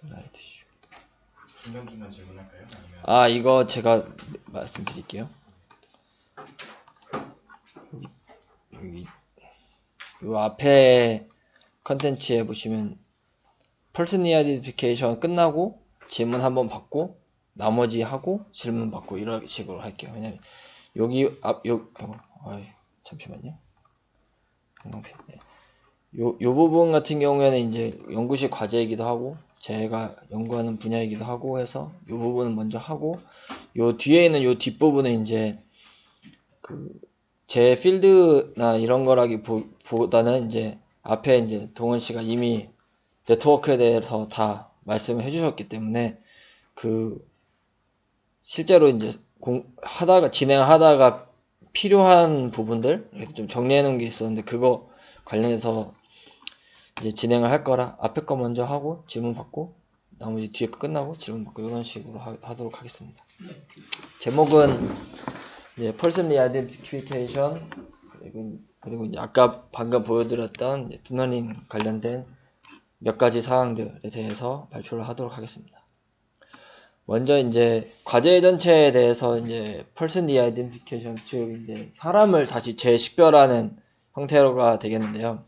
슬라이드 쇼. 중간중간 질문할까요? 아니면 아, 이거 제가 말씀드릴게요. 여기 요 앞에 컨텐츠에 보시면 펄슨 아이덴티피케이션 끝나고 질문 한번 받고 나머지 하고 질문 받고 이런 식으로 할게요. 왜냐면 여기 잠시만요. 네. 요 부분 같은 경우에는 이제 연구실 과제이기도 하고 제가 연구하는 분야이기도 하고 해서 요 부분은 먼저 하고 요 뒤에 있는 요 뒷부분은 이제 제 필드나 이런 거라기보다는 이제 앞에 이제 동원 씨가 이미 네트워크에 대해서 다 말씀을 해주셨기 때문에 실제로 이제 진행하다가 필요한 부분들 이렇게 좀 정리해 놓은 게 있었는데 그거 관련해서 이제 진행을 할 거라 앞에 거 먼저 하고 질문 받고 나머지 뒤에 거 끝나고 질문 받고 이런 식으로 하도록 하겠습니다. 제목은 이제 펄슨 아이덴티피케이션 그리고 이제 아까 방금 보여드렸던 딥러닝 관련된 몇 가지 사항들에 대해서 발표를 하도록 하겠습니다. 먼저 이제 과제 전체에 대해서 이제 펄슨 아이덴티피케이션 즉 이제 사람을 다시 재식별하는 형태로가 되겠는데요.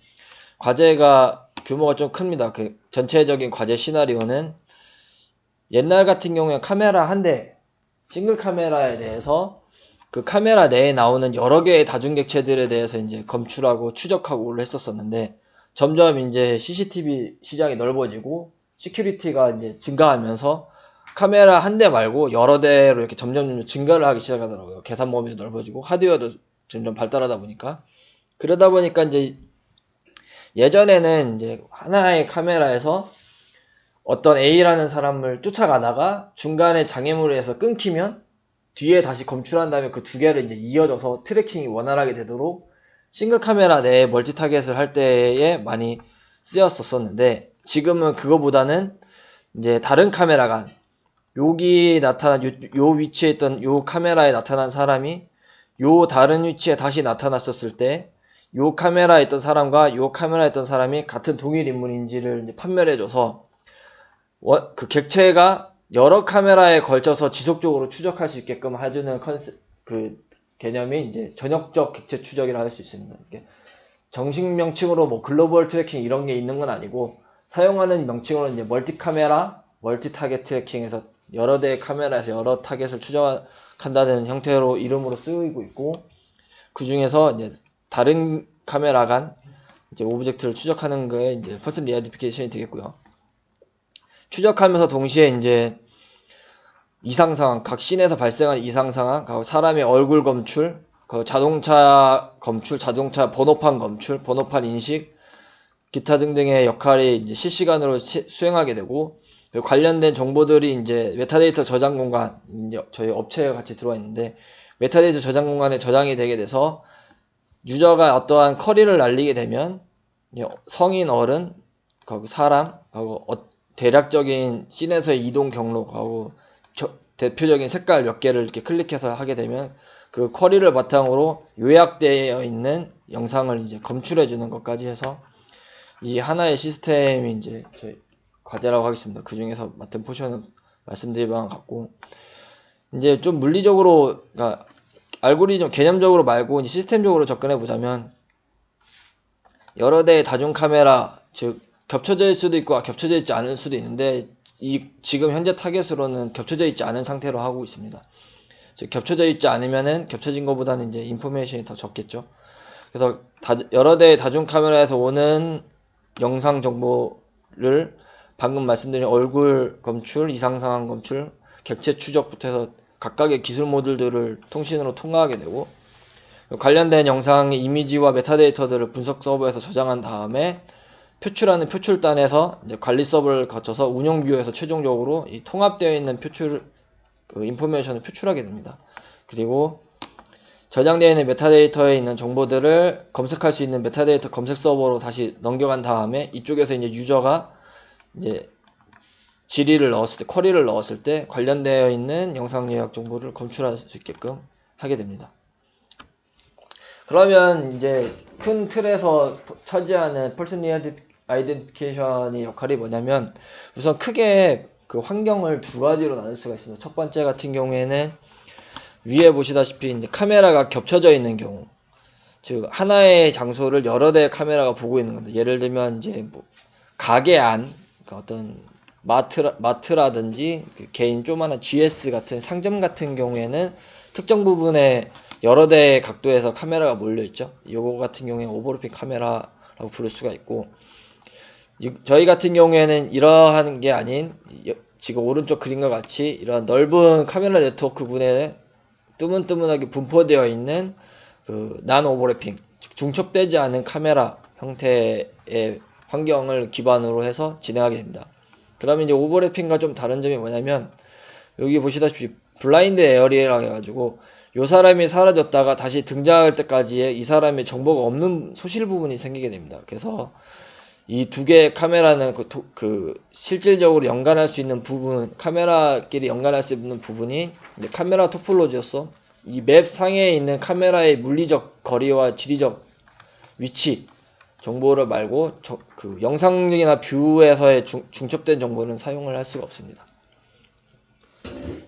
과제가 규모가 좀 큽니다. 전체적인 과제 시나리오는 옛날 같은 경우에 카메라 한 대, 싱글 카메라에 대해서 그 카메라 내에 나오는 여러 개의 다중객체들에 대해서 이제 검출하고 추적하고를 했었었는데 점점 이제 CCTV 시장이 넓어지고 시큐리티가 이제 증가하면서 카메라 한 대 말고 여러 대로 이렇게 점점 증가를 하기 시작하더라고요. 계산 범위도 넓어지고 하드웨어도 점점 발달하다 보니까 그러다 보니까 이제 예전에는 이제 하나의 카메라에서 어떤 A라는 사람을 쫓아가다가 중간에 장애물에 의해서 끊기면 뒤에 다시 검출한 다음에 그 두 개를 이제 이어져서 트래킹이 원활하게 되도록 싱글 카메라 내에 멀티 타겟을 할 때에 많이 쓰였었는데 지금은 그거보다는 이제 다른 카메라가 여기 요 위치에 있던 요 카메라에 나타난 사람이 요 다른 위치에 다시 나타났었을 때 요 카메라에 있던 사람과 요 카메라에 있던 사람이 같은 동일 인물인지를 이제 판별해줘서 그 객체가 여러 카메라에 걸쳐서 지속적으로 추적할 수 있게끔 해주는 개념이 이제 전역적 객체 추적이라 할 수 있습니다. 정식 명칭으로 뭐 글로벌 트래킹 이런 게 있는 건 아니고 사용하는 명칭으로 이제 멀티 카메라, 멀티 타겟 트래킹에서 여러 대의 카메라에서 여러 타겟을 추적한다는 형태로 이름으로 쓰이고 있고 그 중에서 이제 다른 카메라 간 이제 오브젝트를 추적하는 거에 이제 퍼슨 아이덴티피케이션이 되겠고요. 추적하면서 동시에 이제 이상 상황, 각 씬에서 발생하는 이상 상황, 사람의 얼굴 검출, 자동차 검출, 자동차 번호판 검출, 번호판 인식, 기타 등등의 역할이 이제 실시간으로 수행하게 되고 관련된 정보들이 이제 메타데이터 저장 공간, 이제 저희 업체에 같이 들어와 있는데 메타데이터 저장 공간에 저장이 되게 돼서 유저가 어떠한 쿼리를 날리게 되면 성인, 어른, 사람, 대략적인 씬에서의 이동 경로하고 대표적인 색깔 몇 개를 이렇게 클릭해서 하게 되면 그 쿼리를 바탕으로 요약되어 있는 영상을 이제 검출해 주는 것까지 해서 이 하나의 시스템이 이제 저희 과제라고 하겠습니다. 그 중에서 맡은 포션은 말씀드릴 바와 같고 이제 좀 물리적으로 그러니까 알고리즘 개념적으로 말고 이제 시스템적으로 접근해 보자면 여러 대의 다중 카메라 즉 겹쳐져 있을 수도 있고 겹쳐져 있지 않을 수도 있는데 지금 현재 타겟으로는 겹쳐져 있지 않은 상태로 하고 있습니다. 즉 겹쳐져 있지 않으면은 겹쳐진 것보다는 이제 인포메이션이 더 적겠죠. 그래서 여러 대의 다중 카메라에서 오는 영상 정보를 방금 말씀드린 얼굴 검출, 이상 상황 검출, 객체 추적부터 해서 각각의 기술 모듈들을 통신으로 통화하게 되고 관련된 영상의 이미지와 메타데이터들을 분석 서버에서 저장한 다음에 표출하는 표출단에서 이제 관리 서버를 거쳐서 운영 뷰에서 최종적으로 이 통합되어 있는 인포메이션을 표출하게 됩니다. 그리고 저장되어 있는 메타데이터에 있는 정보들을 검색할 수 있는 메타데이터 검색 서버로 다시 넘겨간 다음에 이쪽에서 이제 유저가 이제 질의를 넣었을 때, 쿼리를 넣었을 때 관련되어 있는 영상 요약 정보를 검출할 수 있게끔 하게 됩니다. 그러면 이제 큰 틀에서 차지하는 펄슨 아이덴티피케이션의 역할이 뭐냐면 우선 크게 그 환경을 두 가지로 나눌 수가 있습니다. 첫 번째 같은 경우에는 위에 보시다시피 이제 카메라가 겹쳐져 있는 경우, 즉 하나의 장소를 여러 대의 카메라가 보고 있는 겁니다. 예를 들면 이제 뭐 가게 안, 그러니까 어떤 마트라든지 그 개인 조그마한 GS 같은 상점 같은 경우에는 특정 부분에 여러 대의 각도에서 카메라가 몰려 있죠. 요거 같은 경우에 오버래핑 카메라라고 부를 수가 있고, 저희 같은 경우에는 이러한 게 아닌 지금 오른쪽 그림과 같이 이런 넓은 카메라 네트워크군에 뜨문뜨문하게 분포되어 있는 그 난 오버래핑, 중첩되지 않은 카메라 형태의 환경을 기반으로 해서 진행하게 됩니다. 그러면 이제 오버래핑과 좀 다른 점이 뭐냐면, 여기 보시다시피 블라인드 에어리라고 해가지고 요 사람이 사라졌다가 다시 등장할 때까지의 이 사람의 정보가 없는 소실 부분이 생기게 됩니다. 그래서 이 두 개의 카메라는 실질적으로 연관할 수 있는 부분, 카메라끼리 연관할 수 있는 부분이 이제 카메라 토폴로지로서 이 맵 상에 있는 카메라의 물리적 거리와 지리적 위치 정보를 말고 그 영상이나 뷰에서의 중첩된 정보는 사용을 할 수가 없습니다.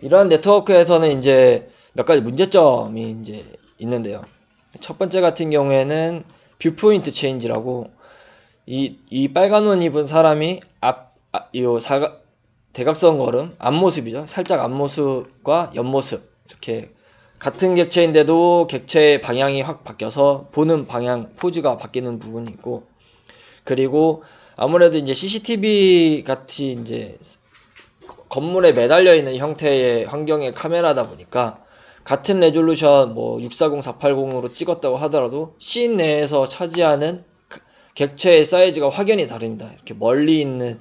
이러한 네트워크에서는 이제 몇 가지 문제점이 이제 있는데요. 첫 번째 같은 경우에는 뷰포인트 체인지라고, 이 빨간 옷 입은 사람이 대각선 걸음 앞모습이죠. 살짝 앞모습과 옆모습 이렇게 같은 객체인데도 객체의 방향이 확 바뀌어서 보는 방향 포즈가 바뀌는 부분이 있고, 그리고 아무래도 이제 CCTV 같이 이제 건물에 매달려 있는 형태의 환경의 카메라다 보니까 같은 레졸루션 뭐 640, 480으로 찍었다고 하더라도 씬 내에서 차지하는 객체의 사이즈가 확연히 다릅니다. 이렇게 멀리 있는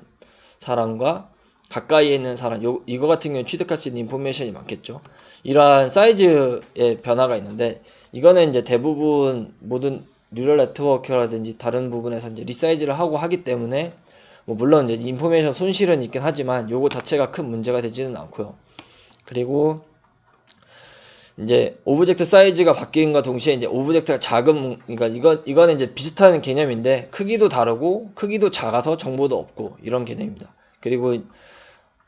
사람과 가까이에 있는 사람, 이거 같은 경우는 취득할 수 있는 인포메이션이 많겠죠. 이러한 사이즈의 변화가 있는데, 이거는 이제 대부분 모든 뉴럴 네트워크라든지 다른 부분에서 이제 리사이즈를 하고 하기 때문에 뭐 물론 이제 인포메이션 손실은 있긴 하지만 요거 자체가 큰 문제가 되지는 않고요. 그리고 이제 오브젝트 사이즈가 바뀐과 동시에 이제 오브젝트가 그러니까 이거는 이제 비슷한 개념인데 크기도 다르고 크기도 작아서 정보도 없고 이런 개념입니다. 그리고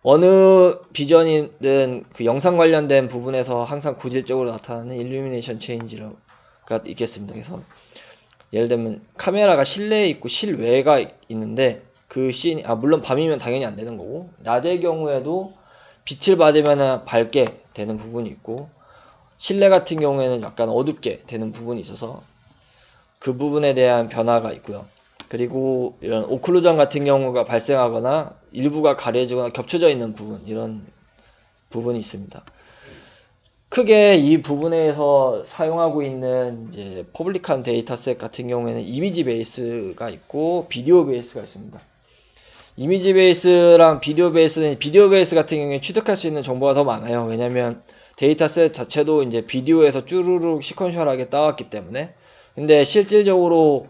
어느 비전이든 그 영상 관련된 부분에서 항상 고질적으로 나타나는 일루미네이션 체인지가 있겠습니다. 그래서 예를 들면 카메라가 실내에 있고 실외가 있는데 그 씬이 물론 밤이면 당연히 안 되는 거고, 낮의 경우에도 빛을 받으면 밝게 되는 부분이 있고, 실내 같은 경우에는 약간 어둡게 되는 부분이 있어서 그 부분에 대한 변화가 있고요. 그리고 이런 오클루전 같은 경우가 발생하거나 일부가 가려지거나 겹쳐져 있는 부분, 이런 부분이 있습니다. 크게 이 부분에서 사용하고 있는 이제 퍼블릭한 데이터셋 같은 경우에는 이미지 베이스가 있고 비디오 베이스가 있습니다. 이미지 베이스랑 비디오 베이스는, 비디오 베이스 같은 경우에 취득할 수 있는 정보가 더 많아요. 왜냐면 데이터셋 자체도 이제 비디오에서 쭈루룩 시퀀셜하게 따왔기 때문에. 근데 실질적으로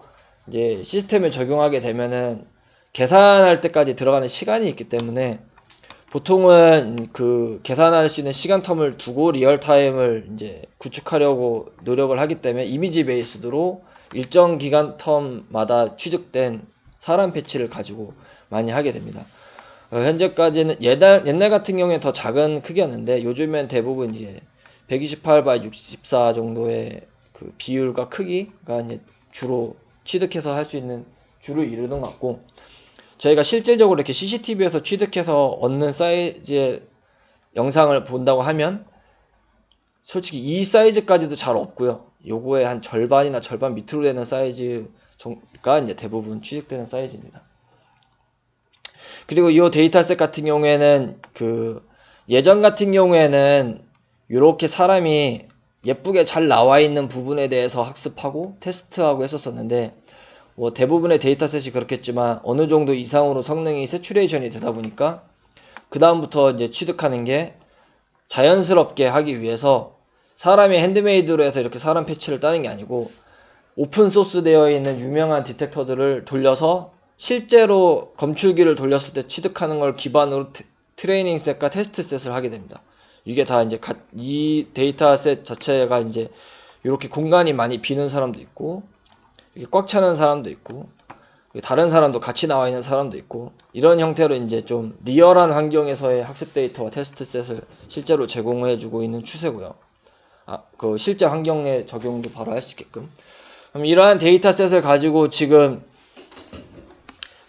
이제 시스템에 적용하게 되면은 계산할 때까지 들어가는 시간이 있기 때문에 보통은 그 계산할 수 있는 시간 텀을 두고 리얼타임을 이제 구축하려고 노력을 하기 때문에 이미지 베이스로 일정 기간 텀마다 취득된 사람 패치를 가지고 많이 하게 됩니다. 현재까지는 옛날 같은 경우에 더 작은 크기였는데 요즘엔 대부분 이제 128x64 정도의 그 비율과 크기가 이제 주로 취득해서 할 수 있는 주로 이루는 것 같고, 저희가 실질적으로 이렇게 CCTV에서 취득해서 얻는 사이즈의 영상을 본다고 하면 솔직히 이 사이즈까지도 잘 없고요. 요거의 한 절반이나 절반 밑으로 되는 사이즈가 이제 대부분 취득되는 사이즈입니다. 그리고 이 데이터셋 같은 경우에는 그 예전 같은 경우에는 이렇게 사람이 예쁘게 잘 나와 있는 부분에 대해서 학습하고 테스트하고 했었었는데, 뭐 대부분의 데이터셋이 그렇겠지만 어느 정도 이상으로 성능이 세츄레이션이 되다 보니까 그 다음부터 이제 취득하는 게 자연스럽게 하기 위해서 사람이 핸드메이드로 해서 이렇게 사람 패치를 따는 게 아니고 오픈 소스 되어 있는 유명한 디텍터들을 돌려서 실제로 검출기를 돌렸을 때 취득하는 걸 기반으로 트레이닝 셋과 테스트 셋을 하게 됩니다. 이게 다 이제 이 데이터셋 자체가 이제 이렇게 공간이 많이 비는 사람도 있고 이렇게 꽉 차는 사람도 있고, 다른 사람도 같이 나와 있는 사람도 있고, 이런 형태로 이제 좀 리얼한 환경에서의 학습 데이터와 테스트 셋을 실제로 제공해주고 있는 추세고요. 그 실제 환경에 적용도 바로 할 수 있게끔. 그럼 이러한 데이터 셋을 가지고 지금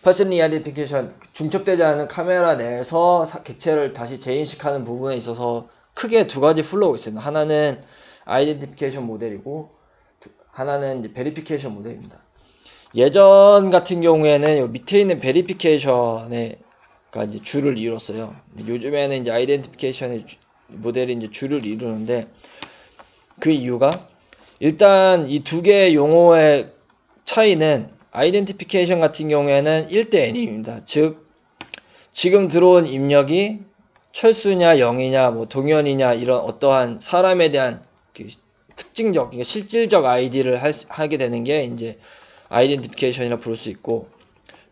Person Identification, 중첩되지 않은 카메라 내에서 객체를 다시 재인식하는 부분에 있어서 크게 두 가지 플로우가 있습니다. 하나는 아이덴티피케이션 모델이고, 하나는 이제 베리피케이션 모델입니다. 예전 같은 경우에는 요 밑에 있는 베리피케이션에 이제 주를 이뤘어요. 요즘에는 이제 아이덴티피케이션의 모델이 이제 주를 이루는데, 그 이유가 일단 이 두 개의 용어의 차이는, 아이덴티피케이션 같은 경우에는 1대 n입니다. 즉 지금 들어온 입력이 철수냐 0이냐 뭐 동현이냐 이런 어떠한 사람에 대한 그 특징적, 그러니까 실질적 아이디를 하게 되는 게 이제 아이덴티피케이션이라 부를 수 있고,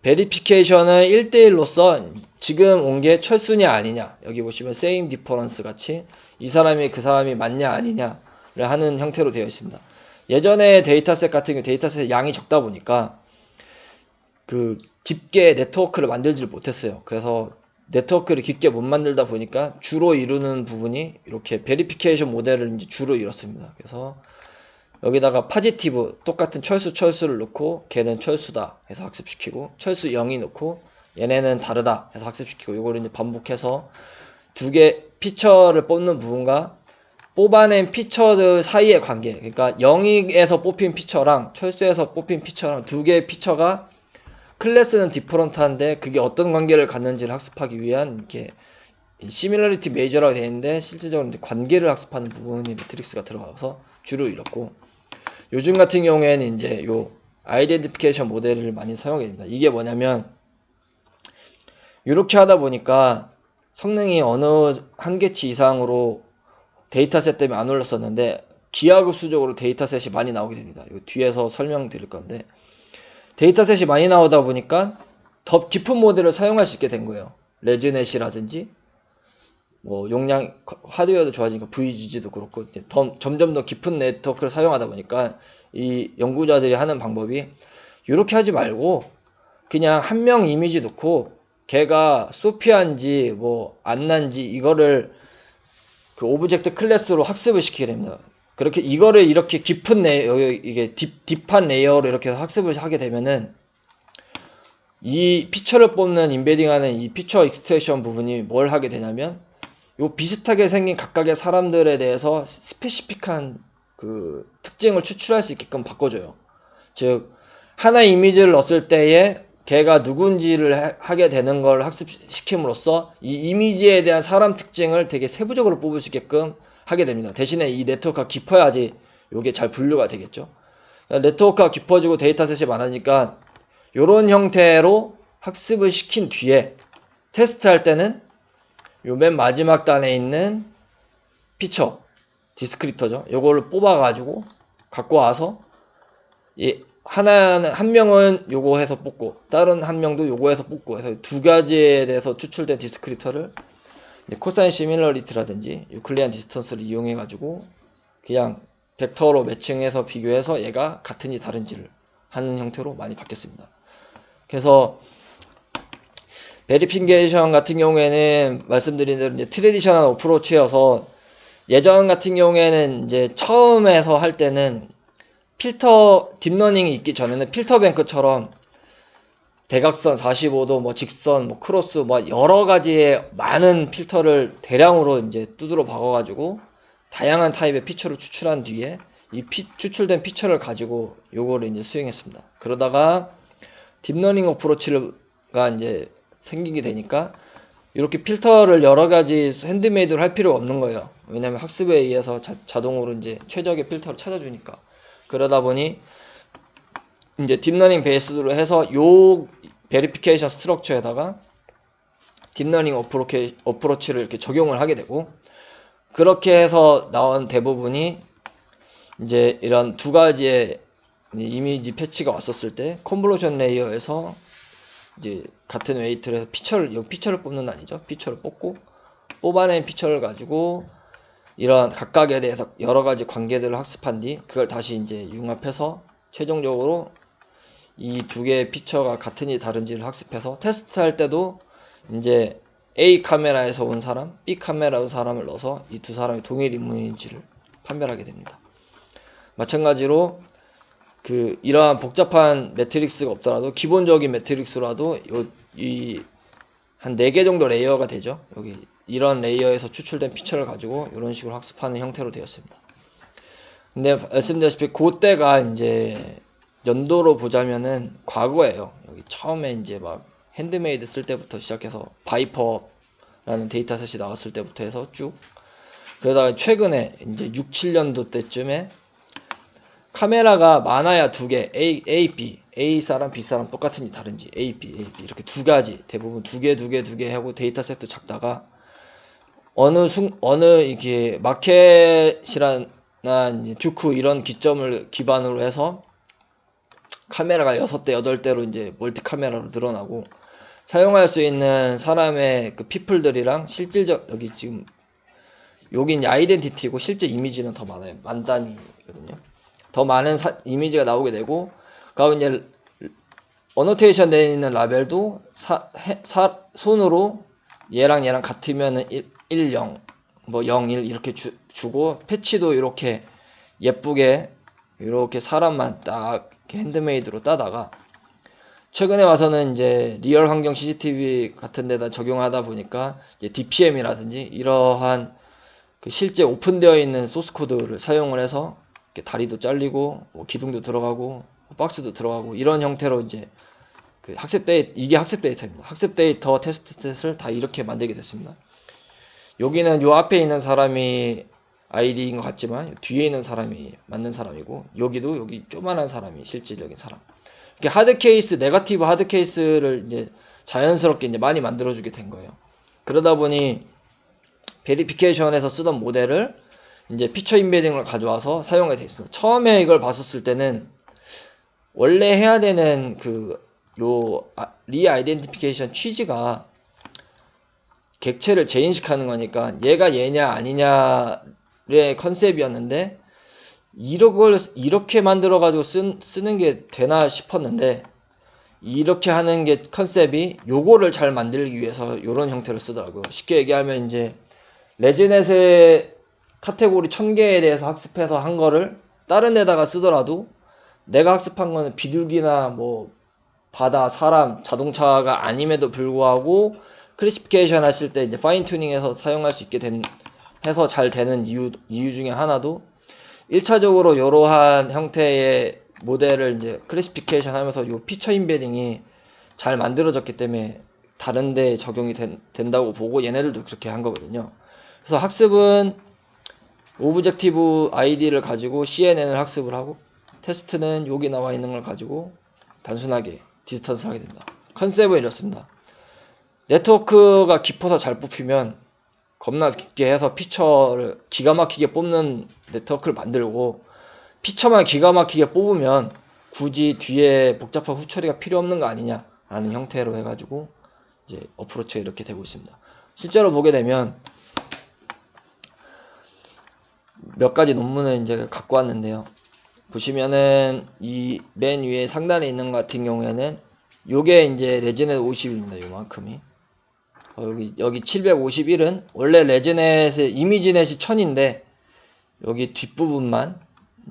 베리피케이션은 1대1로서 지금 온 게 철수냐 아니냐, 여기 보시면 same difference 같이 이 사람이 그 사람이 맞냐 아니냐를 하는 형태로 되어 있습니다. 예전에 데이터셋 같은 경우 데이터셋의 양이 적다 보니까 그 깊게 네트워크를 만들지를 못했어요. 그래서 네트워크를 깊게 못 만들다 보니까 주로 이루는 부분이 이렇게 베리피케이션 모델을 이제 주로 이뤘습니다. 그래서 여기다가 파지티브 똑같은 철수를 넣고 걔는 철수다 해서 학습시키고, 철수 0이 넣고 얘네는 다르다 해서 학습시키고, 이거를 이제 반복해서 두 개 피처를 뽑는 부분과 뽑아낸 피처들 사이의 관계, 그러니까 0에서 뽑힌 피처랑 철수에서 뽑힌 피처랑 두 개의 피처가 클래스는 디퍼런트한데 그게 어떤 관계를 갖는지를 학습하기 위한 이렇게 시밀러리티 메이저라고 되어 있는데, 실질적으로 이제 관계를 학습하는 부분이 매트릭스가 들어가서 주로 이렇고, 요즘 같은 경우에는 이제 요 아이덴티피케이션 모델을 많이 사용하게 됩니다. 이게 뭐냐면, 이렇게 하다 보니까 성능이 어느 한계치 이상으로 데이터셋 때문에 안 올랐었는데 기하급수적으로 데이터셋이 많이 나오게 됩니다. 요 뒤에서 설명드릴 건데, 데이터셋이 많이 나오다 보니까 더 깊은 모델을 사용할 수 있게 된 거예요. 레즈넷이라든지 뭐 용량 하드웨어도 좋아지니까 VGG도 그렇고 점점 더 깊은 네트워크를 사용하다 보니까 이 연구자들이 하는 방법이, 이렇게 하지 말고 그냥 한 명 이미지 놓고 걔가 소피아인지 뭐 안나인지 이거를 그 오브젝트 클래스로 학습을 시키게 됩니다. 그렇게 이거를 이렇게 깊은 이게 딥한 레이어로 이렇게 해서 학습을 하게 되면은 이 피처를 뽑는 인베딩하는 이 피처 익스트랙션 부분이 뭘 하게 되냐면, 요 비슷하게 생긴 각각의 사람들에 대해서 스페시픽한 그 특징을 추출할 수 있게끔 바꿔줘요. 즉 하나의 이미지를 넣었을 때에 걔가 누군지를 하게 되는 걸 학습시킴으로써 이 이미지에 대한 사람 특징을 되게 세부적으로 뽑을 수 있게끔 하게 됩니다. 대신에 이 네트워크가 깊어야지 이게 잘 분류가 되겠죠. 네트워크가 깊어지고 데이터셋이 많으니까 이런 형태로 학습을 시킨 뒤에 테스트할 때는 요 맨 마지막 단에 있는 피처 디스크립터죠. 요거를 뽑아가지고 갖고 와서 한 명은 요거 해서 뽑고 다른 한 명도 요거 해서 뽑고 해서 두 가지에 대해서 추출된 디스크립터를 코사인 시밀러리티라든지 유클리안 디스턴스를 이용해 가지고 그냥 벡터로 매칭해서 비교해서 얘가 같은지 다른지를 하는 형태로 많이 바뀌었습니다. 그래서 베리피케이션 같은 경우에는 말씀드린 대로 이제 트레디셔널 어프로치여서, 예전 같은 경우에는 이제 처음에서 할 때는 필터 딥러닝이 있기 전에는 필터 뱅크처럼 대각선 45도 뭐 직선 뭐 크로스 뭐 여러 가지의 많은 필터를 대량으로 이제 두드러 박아 가지고 다양한 타입의 피처를 추출한 뒤에 이 추출된 피처를 가지고 요거를 이제 수행했습니다. 그러다가 딥러닝 어프로치가 이제 생기게 되니까 이렇게 필터를 여러 가지 핸드메이드로 할 필요가 없는 거예요. 왜냐면 학습에 의해서 자동으로 이제 최적의 필터를 찾아주니까. 그러다 보니 이제 딥러닝 베이스로 해서 요 베리피케이션 스트럭처에다가 딥러닝 어프로치를 이렇게 적용을 하게 되고, 그렇게 해서 나온 대부분이 이제 이런 두 가지의 이미지 패치가 왔었을 때 컨볼루션 레이어에서 이제 같은 웨이트를 해서 피처를 뽑는 거 아니죠. 피처를 뽑고 뽑아낸 피처를 가지고 이런 각각에 대해서 여러 가지 관계들을 학습한 뒤 그걸 다시 이제 융합해서 최종적으로 이 두 개의 피처가 같은지 다른지를 학습해서 테스트할 때도 이제 A 카메라에서 온 사람, B 카메라에서 온 사람을 넣어서 이 두 사람이 동일 인물인지를 판별하게 됩니다. 마찬가지로 이러한 복잡한 매트릭스가 없더라도 기본적인 매트릭스라도 한 4개 정도 레이어가 되죠. 여기 이런 레이어에서 추출된 피처를 가지고 이런 식으로 학습하는 형태로 되었습니다. 근데 말씀드렸다시피 그때가 이제 연도로 보자면은 과거예요. 여기 처음에 이제 막 핸드메이드 쓸 때부터 시작해서 바이퍼라는 데이터셋이 나왔을 때부터 해서 쭉 그러다가 최근에 이제 6, 7년도 때쯤에 카메라가 많아야 두 개, A, B, A 사람, B 사람 똑같은지 다른지, A, B 이렇게 두 가지, 대부분 두 개 하고 데이터셋도 작다가 어느 이게 마켓이나 듀크 이런 기점을 기반으로 해서 카메라가 6대, 8대로 이제 멀티 카메라로 늘어나고 사용할 수 있는 사람의 피플들이랑 실질적 여기 이제 아이덴티티고 실제 이미지는 더 많아요. 만 단위거든요. 더 많은 이미지가 나오게 되고, 그리고 이제 어노테이션 되어 있는 라벨도 손으로 얘랑 같으면은 1, 0, 뭐 0, 1 이렇게 주고, 패치도 이렇게 예쁘게 이렇게 사람만 딱 핸드메이드로 따다가 최근에 와서는 이제 리얼 환경 CCTV 같은 데다 적용하다 보니까 이제 DPM이라든지 이러한 실제 오픈되어 있는 소스 코드를 사용을 해서 다리도 잘리고 뭐 기둥도 들어가고 박스도 들어가고 이런 형태로 이제 이게 학습 데이터입니다. 학습 데이터 테스트셋을 다 이렇게 만들게 됐습니다. 여기는 요 앞에 있는 사람이 아이디인 것 같지만 뒤에 있는 사람이 맞는 사람이고 여기도 여기 조만한 사람이 실질적인 사람. 이렇게 하드 케이스, 네거티브 하드 케이스를 이제 자연스럽게 이제 많이 만들어주게 된 거예요. 그러다 보니 베리피케이션에서 쓰던 모델을 이제 피처 인베딩을 가져와서 사용하게 되어 있습니다. 처음에 이걸 봤었을 때는 원래 해야 되는 리아이덴티피케이션 취지가 객체를 재인식하는 거니까 얘가 얘냐 아니냐의 컨셉이었는데 이걸 이렇게 만들어 가지고 쓰는 게 되나 싶었는데 이렇게 하는 게 컨셉이 요거를 잘 만들기 위해서 요런 형태를 쓰더라고요. 쉽게 얘기하면 이제 레지넷의 카테고리 1000개에 대해서 학습해서 한 거를 다른 데다가 쓰더라도 내가 학습한 거는 비둘기나 뭐 바다, 사람, 자동차가 아님에도 불구하고 클래시피케이션 하실 때 이제 파인 튜닝해서 사용할 수 있게 해서 잘 되는 이유 중에 하나도 1차적으로 이러한 형태의 모델을 이제 클래시피케이션 하면서 요 피처 인베딩이 잘 만들어졌기 때문에 다른 데 적용이 된다고 보고 얘네들도 그렇게 한 거거든요. 그래서 학습은 오브젝티브 아이디를 가지고 CNN을 학습을 하고 테스트는 여기 나와 있는 걸 가지고 단순하게 디스턴스를 하게 됩니다. 컨셉은 이렇습니다. 네트워크가 깊어서 잘 뽑히면 겁나 깊게 해서 피처를 기가 막히게 뽑는 네트워크를 만들고 피처만 기가 막히게 뽑으면 굳이 뒤에 복잡한 후처리가 필요 없는 거 아니냐라는 형태로 해가지고 이제 어프로치가 이렇게 되고 있습니다. 실제로 보게 되면 몇 가지 논문을 이제 갖고 왔는데요. 보시면은 이 맨 위에 상단에 있는 것 같은 경우에는 요게 이제 레지넷 50입니다. 요만큼이. 여기 751은 원래 레지넷의 이미지넷이 1000인데 여기 뒷부분만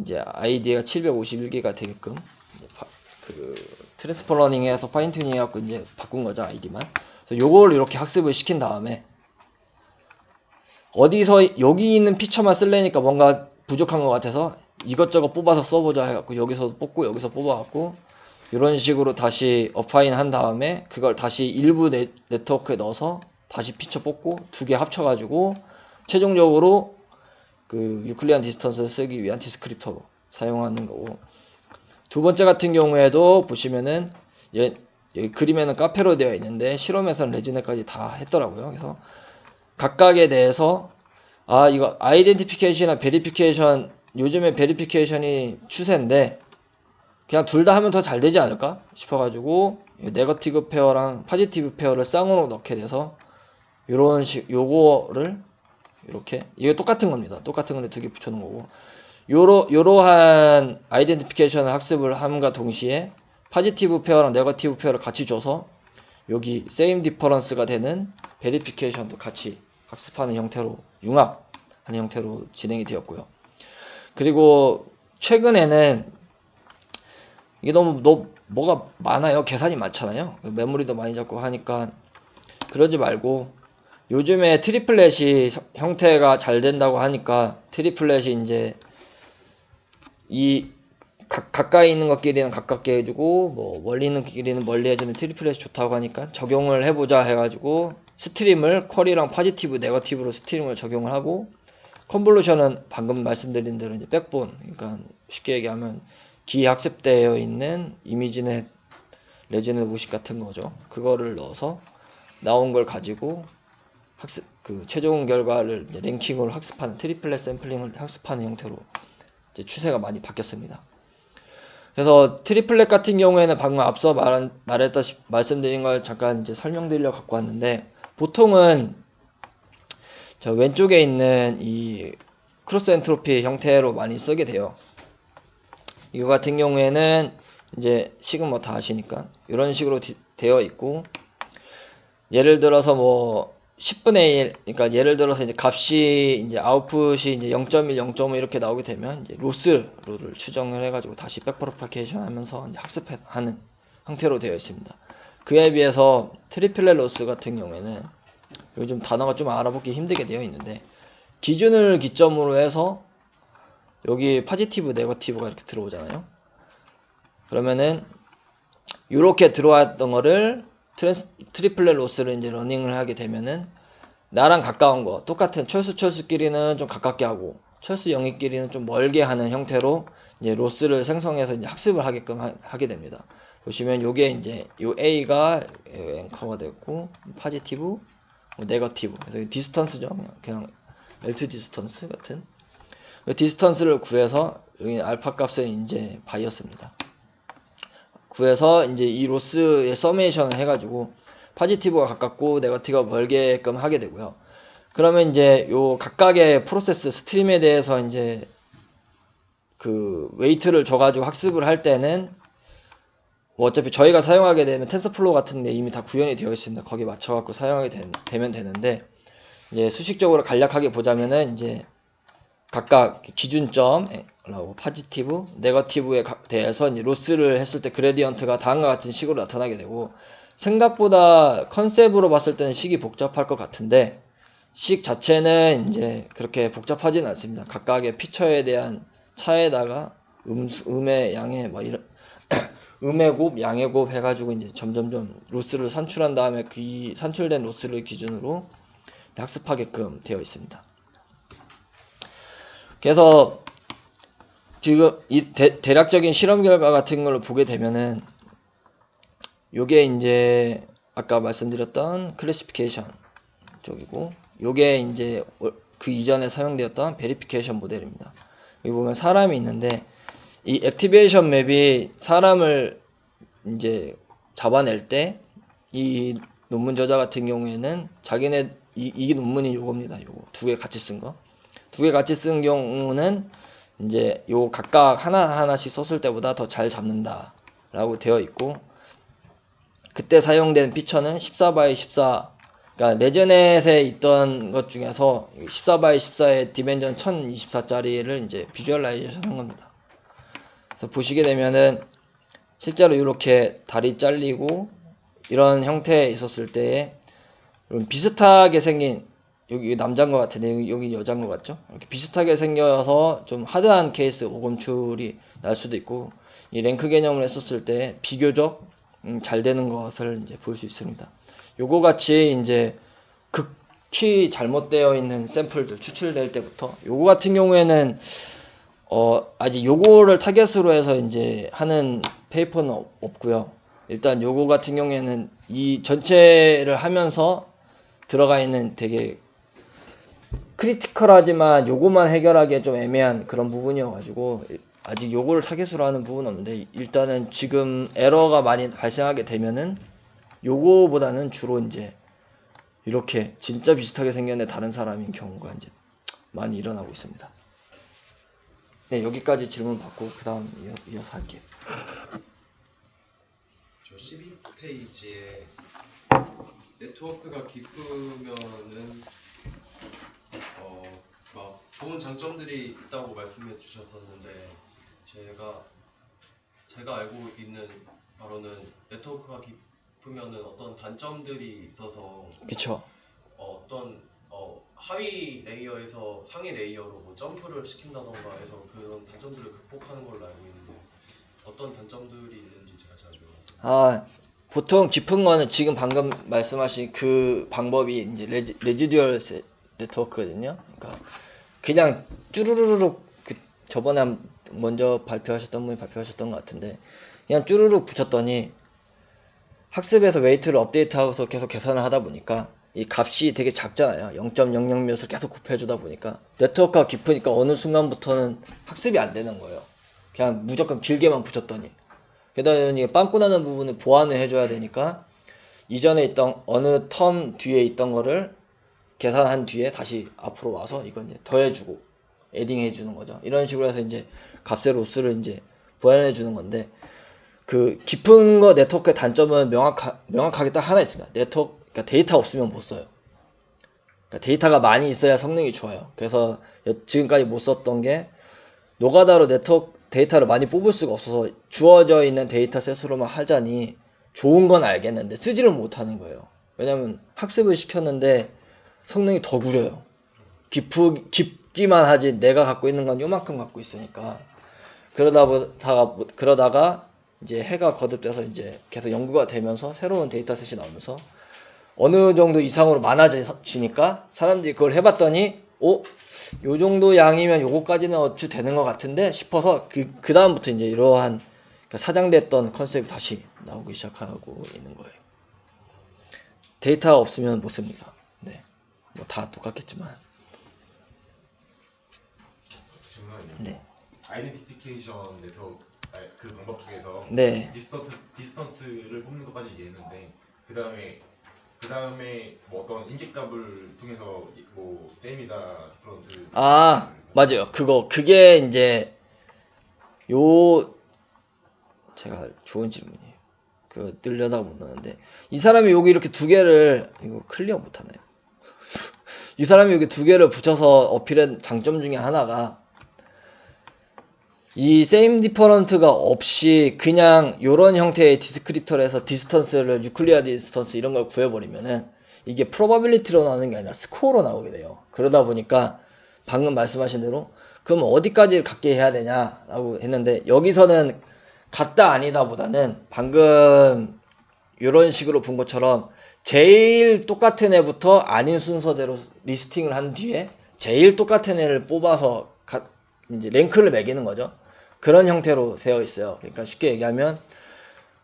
이제 아이디가 751개가 되게끔 트랜스퍼 러닝해서 파인 튜닝 해갖고 이제 바꾼 거죠. 아이디만. 그래서 요걸 이렇게 학습을 시킨 다음에 어디서 여기 있는 피처만 쓸래니까 뭔가 부족한 것 같아서 이것저것 뽑아서 써보자 해갖고 여기서 뽑고 여기서 뽑아갖고 이런 식으로 다시 어파인 한 다음에 그걸 다시 일부 네트워크에 넣어서 다시 피처 뽑고 두 개 합쳐가지고 최종적으로 유클리안 디스턴스를 쓰기 위한 디스크립터로 사용하는 거고, 두 번째 같은 경우에도 보시면은 여기 그림에는 카페로 되어 있는데 실험에서는 레지넷까지 다 했더라고요. 그래서 각각에 대해서 이거 아이덴티피케이션이나 베리피케이션, 요즘에 베리피케이션이 추세인데 그냥 둘 다 하면 더 잘 되지 않을까 싶어가지고 네거티브 페어랑 파지티브 페어를 쌍으로 넣게 돼서 요거를 이렇게, 이게 똑같은 겁니다. 똑같은 건데 두 개 붙여놓은 거고, 요러한 아이덴티피케이션을 학습을 함과 동시에 포지티브 페어랑 네거티브 페어를 같이 줘서 여기 same difference가 되는 베리피케이션도 같이 학습하는 형태로 융합하는 형태로 진행이 되었고요. 그리고 최근에는 이게 너무 뭐가 많아요. 계산이 많잖아요. 메모리도 많이 잡고 하니까 그러지 말고 요즘에 트리플렛이 형태가 잘 된다고 하니까 트리플렛이 이제 이 가까이 있는 것끼리는 가깝게 해주고 뭐 멀리 있는 것끼리는 멀리 해주는 트리플렛이 좋다고 하니까 적용을 해보자 해가지고 스트림을 쿼리랑 포지티브 네거티브로 스트림을 적용을 하고 컨볼루션은 방금 말씀드린 대로 이제 백본, 그러니까 쉽게 얘기하면 기학습되어 있는 이미지넷 레지넷 오식 같은 거죠. 그거를 넣어서 나온 걸 가지고 학습 그 최종 결과를 랭킹으로 학습하는 트리플렛 샘플링을 학습하는 형태로 이제 추세가 많이 바뀌었습니다. 그래서 트리플렛 같은 경우에는 방금 앞서 말씀드린 걸 잠깐 이제 설명드리려고 갖고 왔는데, 보통은 저 왼쪽에 있는 이 크로스 엔트로피 형태로 많이 쓰게 돼요. 이거 같은 경우에는 이제 식은 뭐 다 아시니까 이런 식으로 되어 있고, 예를 들어서 뭐 10분의 1, 그러니까 예를 들어서 이제 값이 이제 아웃풋이 이제 0.1, 0.5 이렇게 나오게 되면 이제 로스를 추정을 해가지고 다시 백프로파케이션 하면서 이제 학습하는 형태로 되어 있습니다. 그에 비해서 트리플렛 로스 같은 경우에는 요즘 단어가 좀 알아보기 힘들게 되어 있는데, 기준을 기점으로 해서 여기 포지티브, 네거티브가 이렇게 들어오잖아요. 그러면은 이렇게 들어왔던 거를 트리플렛 로스를 이제 러닝을 하게 되면은 나랑 가까운 거, 똑같은 철수끼리는 좀 가깝게 하고 철수 영역끼리는 좀 멀게 하는 형태로 이제 로스를 생성해서 이제 학습을 하게끔 하게 됩니다. 보시면 요게 이제 요 A가 앵커가 됐고 포지티브, 네거티브. 그래서 디스턴스죠. 그냥 L2 디스턴스 같은 그 디스턴스를 구해서 여기 알파 값은 이제 바이어스입니다. 구해서 이제 이 로스의 서메이션을 해가지고 포지티브가 가깝고 네거티브가 멀게끔 하게 되고요. 그러면 이제 요 각각의 프로세스 스트림에 대해서 이제 그 웨이트를 줘가지고 학습을 할 때는 뭐 어차피 저희가 사용하게 되면 텐서플로우 같은 데 이미 다 구현이 되어 있습니다. 거기에 맞춰갖고 사용하게 되면 되는데, 이제 수식적으로 간략하게 보자면은 이제 각각 기준점, 포지티브, 네거티브에 대해서 이제 로스를 했을 때 그레디언트가 다음과 같은 식으로 나타나게 되고, 생각보다 컨셉으로 봤을 때는 식이 복잡할 것 같은데 식 자체는 이제 그렇게 복잡하지는 않습니다. 각각의 피처에 대한 차에다가 음의 양의 뭐 이런 음의 곱, 양의 곱 해가지고 이제 점점점 로스를 산출한 다음에 그 산출된 로스를 기준으로 학습하게끔 되어 있습니다. 그래서 지금 이 대략적인 실험 결과 같은 걸 보게 되면은 요게 이제 아까 말씀드렸던 클래시피케이션 쪽이고, 요게 이제 그 이전에 사용되었던 베리피케이션 모델입니다. 여기 보면 사람이 있는데 이 액티베이션 맵이 사람을 이제 잡아낼 때 이 논문 저자 같은 경우에는 자기네 이 논문이 요겁니다. 요거 두 개 같이 쓴 거. 두 개 같이 쓴 경우는 이제 요 각각 하나하나씩 썼을 때보다 더 잘 잡는다 라고 되어 있고, 그때 사용된 피처는 14x14, 그러니까 레저넷에 있던 것 중에서 14x14의 디멘전 1024짜리를 이제 비주얼라이제이션 한 겁니다. 그래서 보시게 되면은 실제로 이렇게 다리 잘리고 이런 형태에 있었을 때에 비슷하게 생긴, 여기 남자인 것 같은데 여기 여자인 것 같죠? 이렇게 비슷하게 생겨서 좀 하드한 케이스 오검출이 날 수도 있고, 이 랭크 개념을 했었을 때 비교적 잘 되는 것을 이제 볼 수 있습니다. 요거 같이 이제 극히 잘못되어 있는 샘플들 추출될 때부터, 요거 같은 경우에는 아직 요거를 타겟으로 해서 이제 하는 페이퍼는 없고요. 일단 요거 같은 경우에는 이 전체를 하면서 들어가 있는 되게 크리티컬하지만 요거만 해결하기에 좀 애매한 그런 부분이어가지고 아직 요거를 타겟으로 하는 부분은 없는데, 일단은 지금 에러가 많이 발생하게 되면은 요거보다는 주로 이제 이렇게 진짜 비슷하게 생겼는데 다른 사람인 경우가 이제 많이 일어나고 있습니다. 네, 여기까지 질문 받고 그 다음 이어서 할게요. 저 12페이지에 네트워크가 깊으면은 막 좋은 장점들이 있다고 말씀해 주셨었는데 제가 알고 있는 바로는 네트워크가 깊으면은 어떤 단점들이 있어서 그쵸. 어떤 하위 레이어에서 상위 레이어로 뭐 점프를 시킨다던가 해서 그런 단점들을 극복하는 걸로 알고 있는데 어떤 단점들이 있는지 제가 잘 몰랐어요. 아, 보통 깊은 거는 지금 방금 말씀하신 그 방법이 이제 레지듀얼 네트워크거든요. 그러니까 그냥 쭈루루룩 저번에 먼저 발표하셨던 분이 발표하셨던 것 같은데 그냥 쭈루룩 붙였더니 학습에서 웨이트를 업데이트하고서 계속 계산을 하다 보니까 이 값이 되게 작잖아요. 0.00 몇을 계속 곱해주다 보니까 네트워크가 깊으니까 어느 순간부터는 학습이 안 되는 거예요. 그냥 무조건 길게만 붙였더니 게다가 이게 빵꾸 나는 부분을 보완을 해줘야 되니까 이전에 있던 어느 텀 뒤에 있던 거를 계산한 뒤에 다시 앞으로 와서 이건 이제 더해주고 에딩 해주는 거죠. 이런 식으로 해서 이제 값의 로스를 이제 보완해 주는 건데 그 깊은 거 네트워크의 단점은 명확하게 딱 하나 있습니다. 그러니까 데이터 없으면 못 써요. 그러니까 데이터가 많이 있어야 성능이 좋아요. 그래서 지금까지 못 썼던 게 노가다로 데이터를 많이 뽑을 수가 없어서 주어져 있는 데이터셋으로만 하자니 좋은 건 알겠는데 쓰지를 못하는 거예요. 왜냐면 학습을 시켰는데 성능이 더 구려요. 깊기만 하지 내가 갖고 있는 건 요만큼 갖고 있으니까 그러다가 이제 해가 거듭돼서 이제 계속 연구가 되면서 새로운 데이터셋이 나오면서 어느 정도 이상으로 많아지니까 사람들이 그걸 해봤더니 요 정도 양이면 요거까지는 어찌 되는 것 같은데 싶어서 그 다음부터 이제 이러한 사장됐던 컨셉이 다시 나오기 시작하고 있는 거예요. 데이터가 없으면 못 씁니다. 네, 뭐 다 똑같겠지만. 질문은요. 네. 아이덴티피케이션 네트워크 그 방법 중에서 네. 디스턴트를 뽑는 것까지 이해했는데 그 다음에 뭐 어떤 인계값을 통해서 뭐 잼이다 디퍼런트 맞아요. 그게 이제 제가 좋은 질문이에요. 늘려다가 못 넣었는데 이 사람이 여기 이렇게 두 개를 이거 클리어 못 하네요. 이 사람이 여기 두 개를 붙여서 어필한 장점 중에 하나가 이 same different가 없이 그냥 요런 형태의 디스크립터를 해서 디스턴스를 유클리아 디스턴스 이런 걸 구해버리면은 이게 probability로 나오는 게 아니라 스코어로 나오게 돼요. 그러다 보니까 방금 말씀하신 대로 그럼 어디까지 갖게 해야 되냐라고 했는데 여기서는 같다 아니다 보다는 방금 이런 식으로 본 것처럼 제일 똑같은 애부터 아닌 순서대로 리스팅을 한 뒤에 제일 똑같은 애를 뽑아서 이제 랭크를 매기는 거죠. 그런 형태로 되어 있어요. 그러니까 쉽게 얘기하면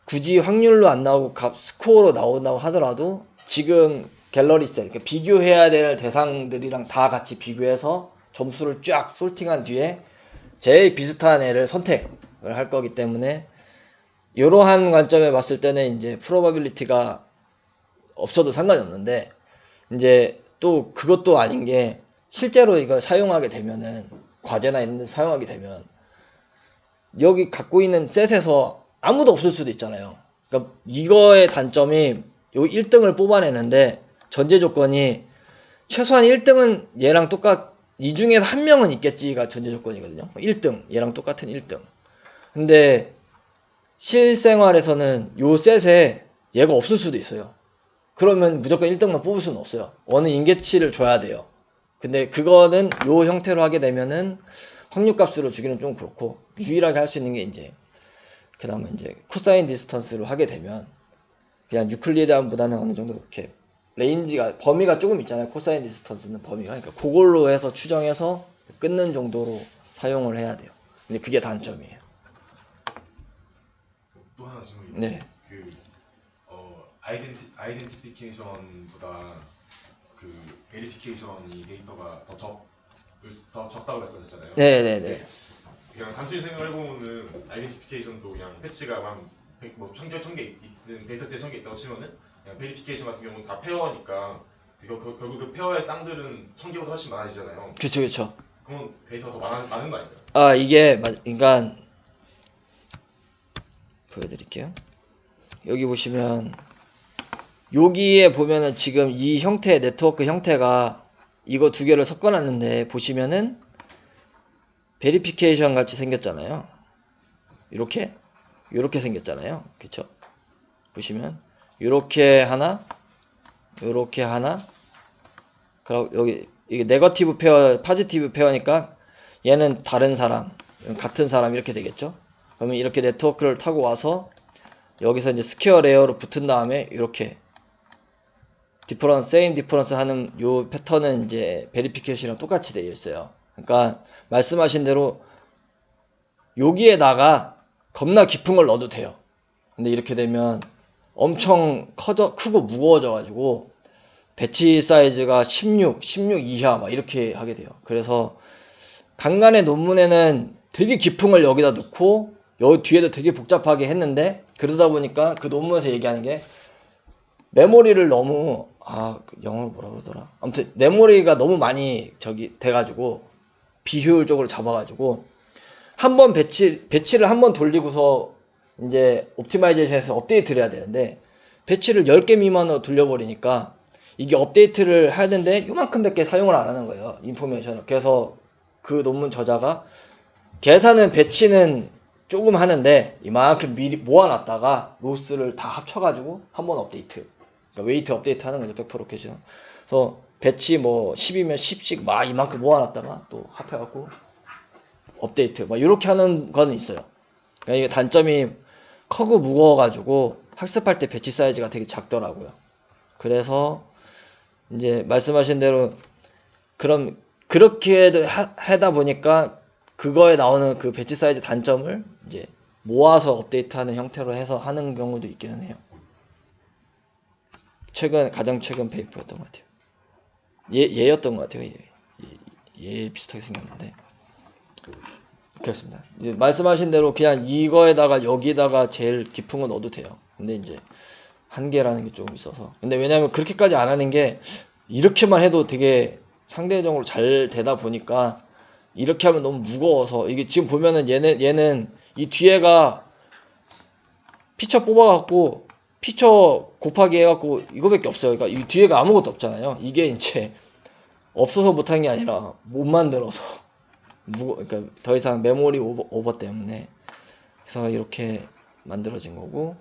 굳이 확률로 안 나오고 스코어로 나온다고 하더라도 지금 갤러리 셀, 그러니까 비교해야 될 대상들이랑 다 같이 비교해서 점수를 쫙 솔팅한 뒤에 제일 비슷한 애를 선택을 할 거기 때문에 이러한 관점에 봤을 때는 이제 프로바빌리티가 없어도 상관이 없는데 이제 또 그것도 아닌 게 실제로 이걸 사용하게 되면은 과제나 이런 데 사용하게 되면 여기 갖고 있는 셋에서 아무도 없을 수도 있잖아요. 그러니까 이거의 단점이 요 1등을 뽑아내는데 전제 조건이 최소한 1등은 얘랑 이 중에서 한 명은 있겠지가 전제 조건이거든요. 1등, 얘랑 똑같은 1등. 근데 실생활에서는 요 셋에 얘가 없을 수도 있어요. 그러면 무조건 1등만 뽑을 수는 없어요. 어느 인계치를 줘야 돼요. 근데 그거는 요 형태로 하게 되면은 확률값으로 주기는 좀 그렇고 유일하게 할 수 있는 게 이제 그 다음에 이제 코사인 디스턴스로 하게 되면 그냥 유클리드보다는 어느 정도 이렇게 범위가 조금 있잖아요. 코사인 디스턴스는 범위가 그러니까 그걸로 해서 추정해서 끊는 정도로 사용을 해야 돼요. 근데 그게 단점이에요. 또 하나 질문이 네. 아이덴티피케이션보다 그 베리피케이션이 데이터가 더 적다고 말씀하셨잖아요. 네네네. 그냥 단순히 생각해보면은 아이덴티피케이션도 그냥 패치가 한 100, 뭐 평균 1000개 있은 데이터셋 1000개 있다고 치면은 그냥 베리피케이션 같은 경우는 다 페어니까 결국 그 페어의 쌍들은 1000개보다 훨씬 많아지잖아요. 그쵸. 그럼 데이터가 더 많은 거 아닌가요? 이게 그러니까 보여드릴게요. 여기 보시면 여기에 보면은 지금 이 형태 네트워크 형태가 이거 두 개를 섞어놨는데 보시면은 베리피케이션 같이 생겼잖아요. 이렇게 생겼잖아요. 그쵸? 보시면 이렇게 하나, 이렇게 하나. 그리고 여기 이게 네거티브 페어, 포지티브 페어니까 얘는 다른 사람, 같은 사람 이렇게 되겠죠? 그러면 이렇게 네트워크를 타고 와서 여기서 이제 스퀘어 레이어로 붙은 다음에 이렇게 세임 디퍼런스 하는 요 패턴은 이제 베리피케이션이랑 똑같이 되어 있어요. 그러니까 말씀하신 대로 여기에다가 겁나 깊은 걸 넣어도 돼요. 근데 이렇게 되면 엄청 크고 무거워져 가지고 배치 사이즈가 16 이하 막 이렇게 하게 돼요. 그래서 간간의 논문에는 되게 깊은 걸 여기다 넣고 여기 뒤에도 되게 복잡하게 했는데 그러다 보니까 그 논문에서 얘기하는 게 메모리를 너무 영어로 뭐라 그러더라. 아무튼 메모리가 너무 많이 돼가지고 비효율적으로 잡아가지고 한번 배치를 한번 돌리고서 이제 옵티마이제이션에서 업데이트를 해야 되는데 배치를 10개 미만으로 돌려버리니까 이게 업데이트를 하는데 요만큼밖에 사용을 안 하는 거예요. 인포메이션을. 그래서 그 논문 저자가 계산은 배치는 조금 하는데 이만큼 미리 모아놨다가 로스를 다 합쳐가지고 한번 업데이트. 그러니까 웨이트 업데이트 하는 거죠. 100% 캐시는. 그래서 배치 뭐 10이면 10씩 막 이만큼 모아놨다가 또 합해갖고 업데이트 막 이렇게 하는 거는 있어요. 그러니까 이게 단점이 크고 무거워가지고 학습할 때 배치 사이즈가 되게 작더라고요. 그래서 이제 말씀하신 대로 그렇게 하다 보니까 그거에 나오는 그 배치 사이즈 단점을 이제 모아서 업데이트하는 형태로 해서 하는 경우도 있기는 해요. 가장 최근 페이퍼였던 것 같아요. 얘였던 것 같아요. 얘 비슷하게 생겼는데 그렇습니다. 이제 말씀하신 대로 그냥 이거에다가 여기다가 제일 깊은 거 넣어도 돼요. 근데 이제 한계라는 게 조금 있어서. 근데 왜냐면 그렇게까지 안 하는 게 이렇게만 해도 되게 상대적으로 잘 되다 보니까 이렇게 하면 너무 무거워서 이게 지금 보면은 얘는 이 뒤에가 피처 뽑아갖고 피처 곱하기 해갖고 이거밖에 없어요. 그러니까 이 뒤에가 아무것도 없잖아요. 이게 이제 없어서 못한 게 아니라 못 만들어서 그러니까 더 이상 메모리 오버 때문에 그래서 이렇게 만들어진 거고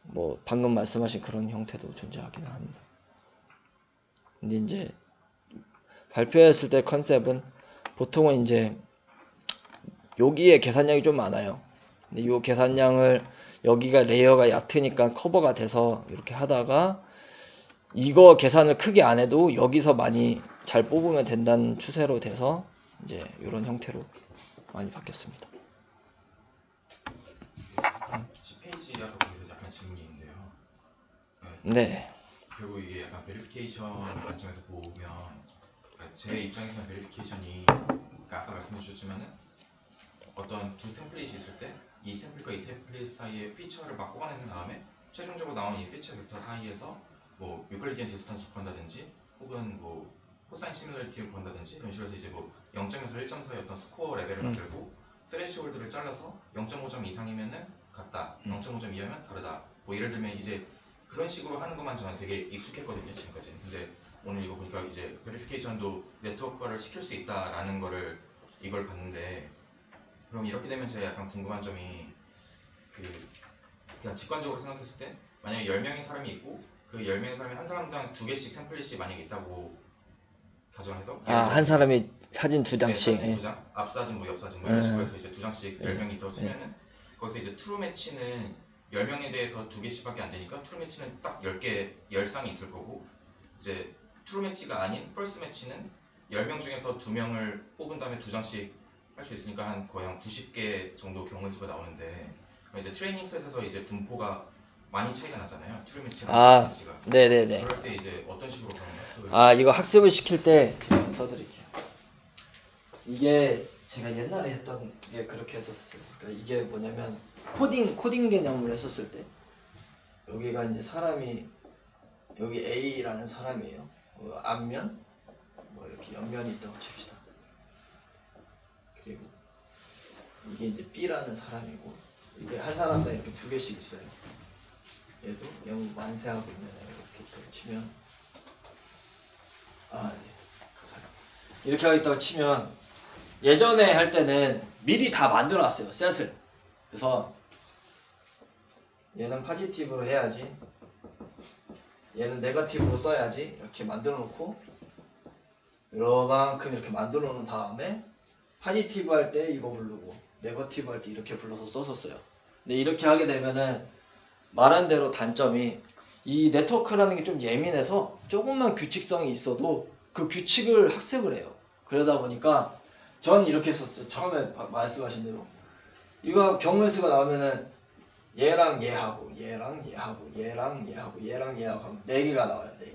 뭐 방금 말씀하신 그런 형태도 존재하기는 합니다. 근데 이제 발표했을 때 컨셉은 보통은 이제 여기에 계산량이 좀 많아요. 근데 이 계산량을 여기가 레이어가 얕으니까 커버가 돼서 이렇게 하다가 이거 계산을 크게 안 해도 여기서 많이 잘 뽑으면 된다는 추세로 돼서 이제 이런 형태로 많이 바뀌었습니다. 10페이지라서 거기서 약간 질문이 있는데요. 네. 그리고 이게 약간 베리피케이션 관점에서 보면 그러니까 제 입장에서는 베리피케이션이 그러니까 아까 말씀해 주셨지만은 어떤 두 템플릿이 있을 때 이 템플릿과 이 템플릿 사이에 피처를 막 뽑아낸 다음에 최종적으로 나온 이 피처 벡터 사이에서 뭐 유클리디안 디스턴스 구한다든지 혹은 뭐 코사인 시뮬러리티를 구한다든지 이런 식으로 해서 이제 뭐 0점에서 1점 사이 어떤 스코어 레벨을 만들고 스레시홀드를 잘라서 0.5점 이상이면은 같다, 0.5점 이하면 다르다. 뭐 예를 들면 이제 그런 식으로 하는 것만 저는 되게 익숙했거든요 지금까지. 근데 오늘 이거 보니까 이제 베리피케이션도 네트워크화를 시킬 수 있다라는 거를 이걸 봤는데 그럼 이렇게 되면 제가 약간 궁금한 점이 그냥 직관적으로 생각했을 때 만약에 10명의 사람이 있고 그 10명의 사람이 한 사람당 2개씩 템플릿이 만약에 있다고 가정해서 한 사람이 사진 2장씩. 네, 사진 2장, 앞사진 뭐 옆사진 뭐 이런 식으로 해서 이제 2장씩 10명이 있다고 치면은 거기서 이제 트루 매치는 10명에 대해서 2개씩밖에 안 되니까 트루 매치는 딱 10쌍이 있을 거고 이제 트루 매치가 아닌 펄스 매치는 10명 중에서 2명을 뽑은 다음에 2장씩 할 수 있으니까 한 거의 한 90개 정도 경우의 수가 나오는데 이제 트레이닝 셋에서 이제 분포가 많이 차이가 나잖아요. 트루 매치랑 매치가. 네네네. 그럴 때 이제 어떤 식으로 가는가요? 이거 학습을 시킬 때 써드릴게요. 이게 제가 옛날에 했던 게 그렇게 했었어요. 그러니까 이게 뭐냐면 코딩 개념을 했었을 때 여기가 이제 사람이 여기 A라는 사람이에요. 앞면 뭐 이렇게 옆면이 있다고 칩시다. 그리고 이게 이제 B라는 사람이고 이게 한 사람당 이렇게 2개씩 있어요. 얘도 0 만세하고 있는 이렇게 또 치면 이렇게 하겠다고 치면 예전에 할 때는 미리 다 만들어 놨어요 셋을. 그래서 얘는 포지티브로 해야지, 얘는 네거티브로 써야지 이렇게 만들어 놓고 요만큼 이렇게 만들어 놓은 다음에 포지티브 할 때 이거 부르고 네거티브 할 때 이렇게 불러서 썼었어요. 근데 이렇게 하게 되면은 말한 대로 단점이 이 네트워크라는 게 좀 예민해서 조금만 규칙성이 있어도 그 규칙을 학습을 해요. 그러다 보니까 전 이렇게 했었어요. 처음에 말씀하신 대로 이거 경우의 수가 나오면은 얘랑 얘하고 얘랑 얘하고 얘랑 얘하고 얘랑 얘하고 하면 4개가 나와요. 4개.